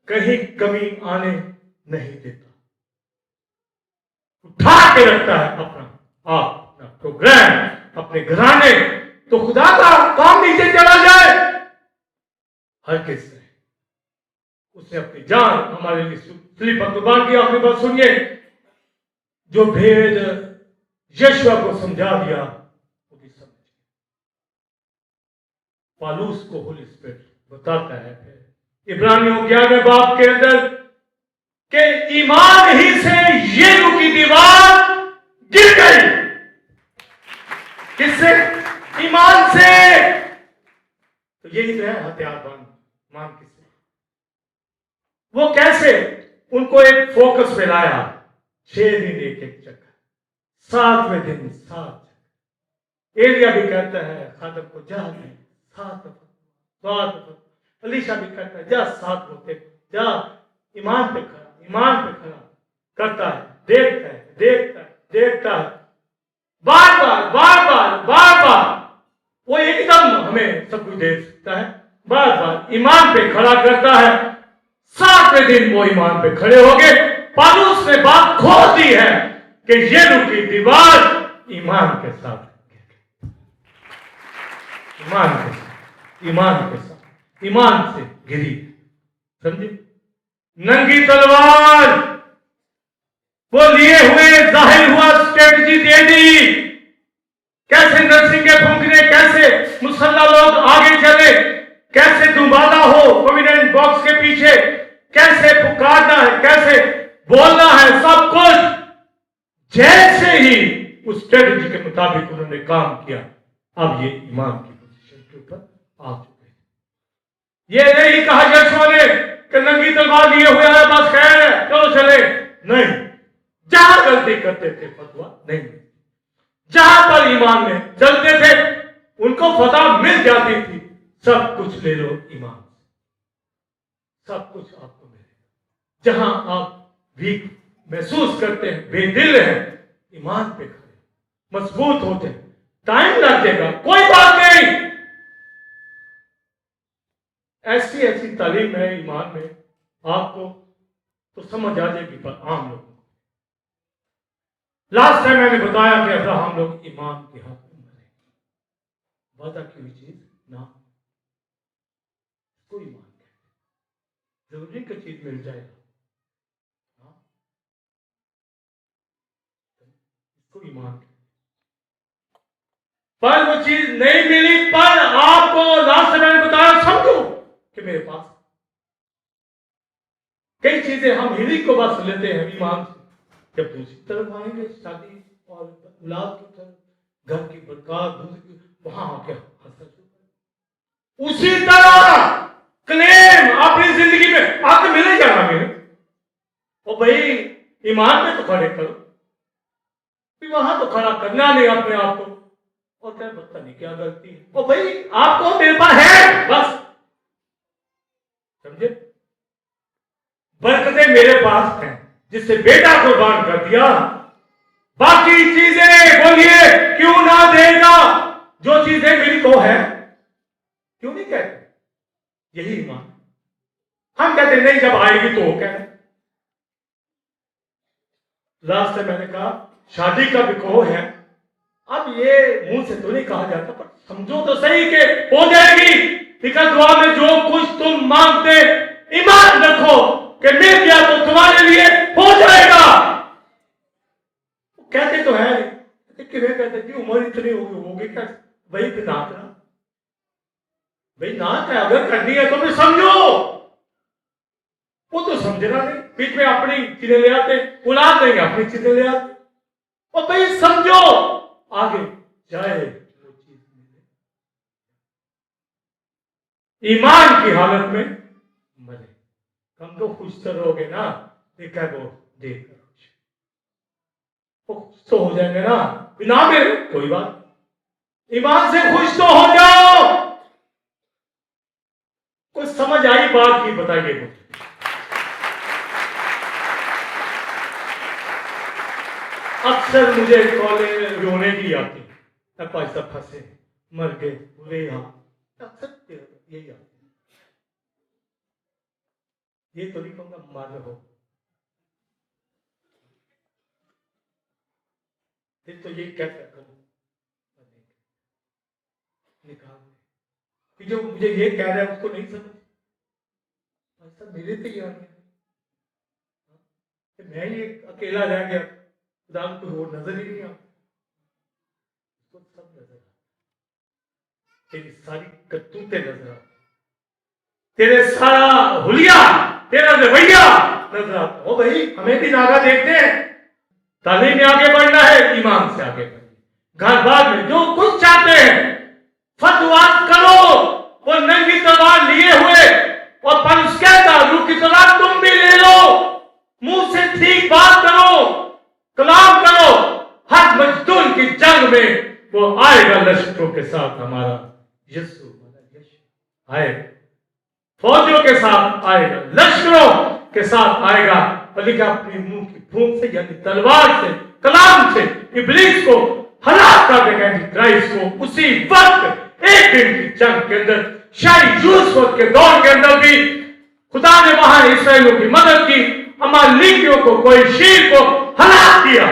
कहीं कमी आने नहीं देता, उठा के रखता है अपना प्रोग्राम, अपने घराने, तो खुदा का काम नीचे चला जाए हर किस ने उसने अपनी जान हमारे लिए फिलिप्पी कुर्बान की। आखिरी बात सुनिए, जो भेद यीशु को समझा दिया वो भी समझ, पालूस को होली स्पिरिट बताता है फिर इब्रानियों 11वें बाब के अंदर कि ईमान ही से यीशु की दीवार गिर गई। किससे? ईमान से। तो यही तो है हथियार बंद, ईमान की सेवा। वो कैसे उनको एक फोकस पे लाया, 6 दिन एक जगह, 7वें दिन 7 जगह। एलिया भी कहता है खादम को जा 7 दफा, अलीशा भी कहता है जा 7 होते, जा ईमान पे खड़ा करता है, देखता है, बार वो एकदम हमें सब कुछ दे सकता है, बार ईमान पे खड़ा करता है। 7वें दिन वो ईमान पे खड़े हो गए। पौलुस ने बात खोल दी है कि यरीहो की दीवार ईमान के साथ ईमान से गिरी। समझे? नंगी तलवार वो लिए हुए जाहिर हुआ, स्ट्रेटजी दे दी, कैसे नरसिंगे फूंकने, कैसे मुसल्ला लोग आगे चले, कैसे दुबाला हो प्रोविडेंट बॉक्स के पीछे, कैसे पुकारना है, कैसे बोलना है, सब कुछ जैसे ही उस स्ट्रेटजी के मुताबिक उन्होंने काम किया। अब ये ईमान की पोजीशन के ऊपर आ चुके हैं। ये नहीं कहा यीशु ने कि नंगी तलवार लिए हुए है, बस खैर है, चलो चले, नहीं। जहां गलती करते थे फतवा नहीं, जहां पर ईमान में चलते थे उनको फतवा मिल जाती थी। सब कुछ ले लो ईमान, सब कुछ आपको मिलेगा। जहां आप वीक महसूस करते हैं, बेदिल हैं, ईमान पे खड़े मजबूत होते हैं। टाइम लग जाएगा, कोई बात नहीं। ऐसी तालीम है ईमान में, आपको तो समझ आ जाएगी, पर आम लोगों को। लास्ट टाइम मैंने बताया कि अब्राहम लोग ईमान के हाथ में मरे, वादा की हुई चीज ना, कोई ईमान कहते, जरूरी की चीज मिल जाएगा, इसको ईमान कहते। पर वो चीज नहीं मिली, पर आपको लास्ट टाइम मैंने बताया, समझो कि मेरे पास कई चीजें हम हिली को बस लेते हैं ईमान से। जब दूसरी तरफ आएंगे, शादी और औलाद की तरफ, घर की बरकत, वहां आके उसी तरह क्लेम अपनी जिंदगी में आपको मिले जाना मेरे। और भाई ईमान में तो खड़े करो, वहां तो खड़ा करना नहीं अपने आप को, और क्या पता नहीं क्या गलती है। और भाई आपको मेरे पास है, बस समझे, बरकतें मेरे पास हैं, जिससे बेटा कुर्बान कर दिया। बाकी चीजें बोलिए क्यों ना देगा, जो चीजें मेरी को है, क्यों नहीं कहते? यही ईमान। हम कहते नहीं, जब आएगी तो वो कहना। लास्ट में मैंने कहा शादी का भी कहो है, अब ये मुंह से तो नहीं कहा जाता, पर समझो तो सही के हो जाएगी। लिखा दुआ में जो कुछ तुम मांगते ईमान रखो कि मिल गया तो तुम्हारे लिए हो जाएगा। कहते तो है, कहते जी उम्र इतनी होगी क्या भाई, फिर ना करना भाई, ना है अगर करनी है तो फिर समझो। वो तो समझना नहीं, बीच में अपनी चीजें ले आते, औलाद नहीं अपनी चीजें ले आते, और भाई समझो आगे जाए वो चीज मिले। ईमान की हालत में मरे, हम तो खुश तो रहोगे ना, देखा वो देख खुश तो हो जाएंगे ना, बिना मेरे कोई बात, ईमान से खुश तो हो जाओ। कुछ समझ आई बात की बताइए मुझे। अक्सर मुझे कॉलेज रोने की आती, पैसा फंसे, मर गए, बुरे यहाँ, अक्सर यही आती। ये तो नहीं कहूंगा मर हो, फिर तो ये कहता करो निकाल, जो मुझे ये कह रहा है उसको नहीं समझ, ऐसा मेरे पे आ गया, मैं ये अकेला रह गया, खुदा को और नजर ही नहीं आता, उसको सब नजर आता, तेरी सारी करतूतें नजर आती, तेरे सारा हुलिया, तेरा रवैया नजर आता। ओ भाई हमें भी नागा देखते हैं, तालीम में आगे बढ़ना है, ईमान से आगे बढ़ना, घर बार में जो कुछ चाहते हैं फतवा करो। वो नंगी तलवार लिए हुए वो आएगा लश्करों के साथ, हमारा यीशु आए, फौजों के साथ आएगा, लश्करों के साथ आएगा। और लिखा अपने मुंह की फूंक से यानी तलवार से, कलाम से इब्लीस को हलाक कर देगा, क्राइस्ट को। उसी वक्त एक दिन की जंग के अंदर, शायद यूसुफ के दौर के अंदर भी खुदा ने वहां इसराइलियों की मदद की, अमालेकियों को, कोई शीर को हलाक किया।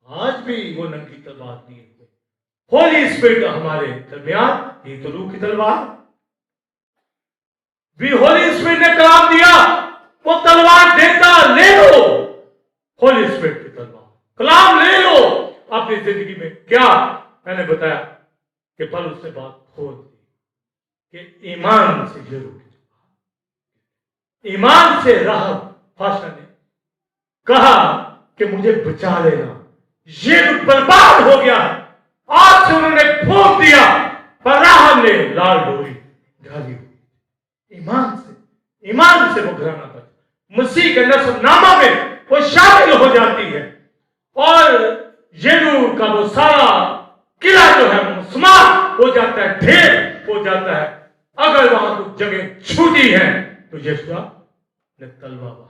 आज भी वो नंगी तलवार नहीं है। होली स्पिरिट हमारे दरमियान, ये तो रूह की तलवार भी होली स्पिरिट ने कलाम दिया, वो तलवार देता, ले लो होली स्पिरिट की तलवार, कलाम ले लो अपनी जिंदगी में। क्या मैंने बताया कि पल उसने बात खोल दी कि ईमान से जरूर, ईमान से राहब फाशा ने कहा कि मुझे बचा लेना, ये बर्बाद हो गया। आज से उन्होंने फूंक दिया, पर राहब ने लाल डोरी ढाली। ईमान से वो घराना बचा, मसीह के नसबनामा में वो शामिल हो जाती है, और यरूशलेम का वो सारा किला जो है वो समाप्त हो जाता है, ढेर हो जाता है। अगर वहां कुछ जगह छूटी है तो यीशु ने तलवार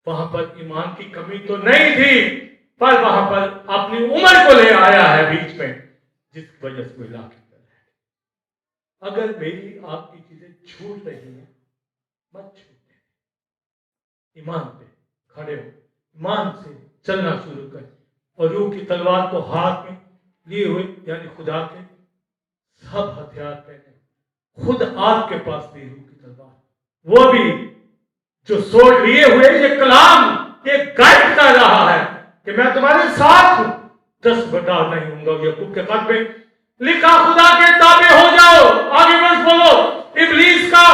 वहां पर ईमान की कमी तो नहीं थी, पर वहां पर अपनी उम्र को ले आया है बीच में, जिसकी वजह से वो इलाके कर है। अगर मेरी आपकी चीजें छूट रही हैं, मत छूटे, ईमान पे खड़े हो, ईमान से चलना शुरू कर, और रूह की तलवार को हाथ में लिए हुए, यानी खुदा के सब हथियार पहने, खुद आपके पास भी रूह की तलवार, वो भी जो सोच लिए हुए, ये कलाम ये गाइड कर रहा है कि मैं तुम्हारे साथ हूं, 10 बटा नहीं होऊंगा। याकूब के खत में लिखा, खुदा के ताबे हो जाओ। आगे बस बोलो, इब्लीस का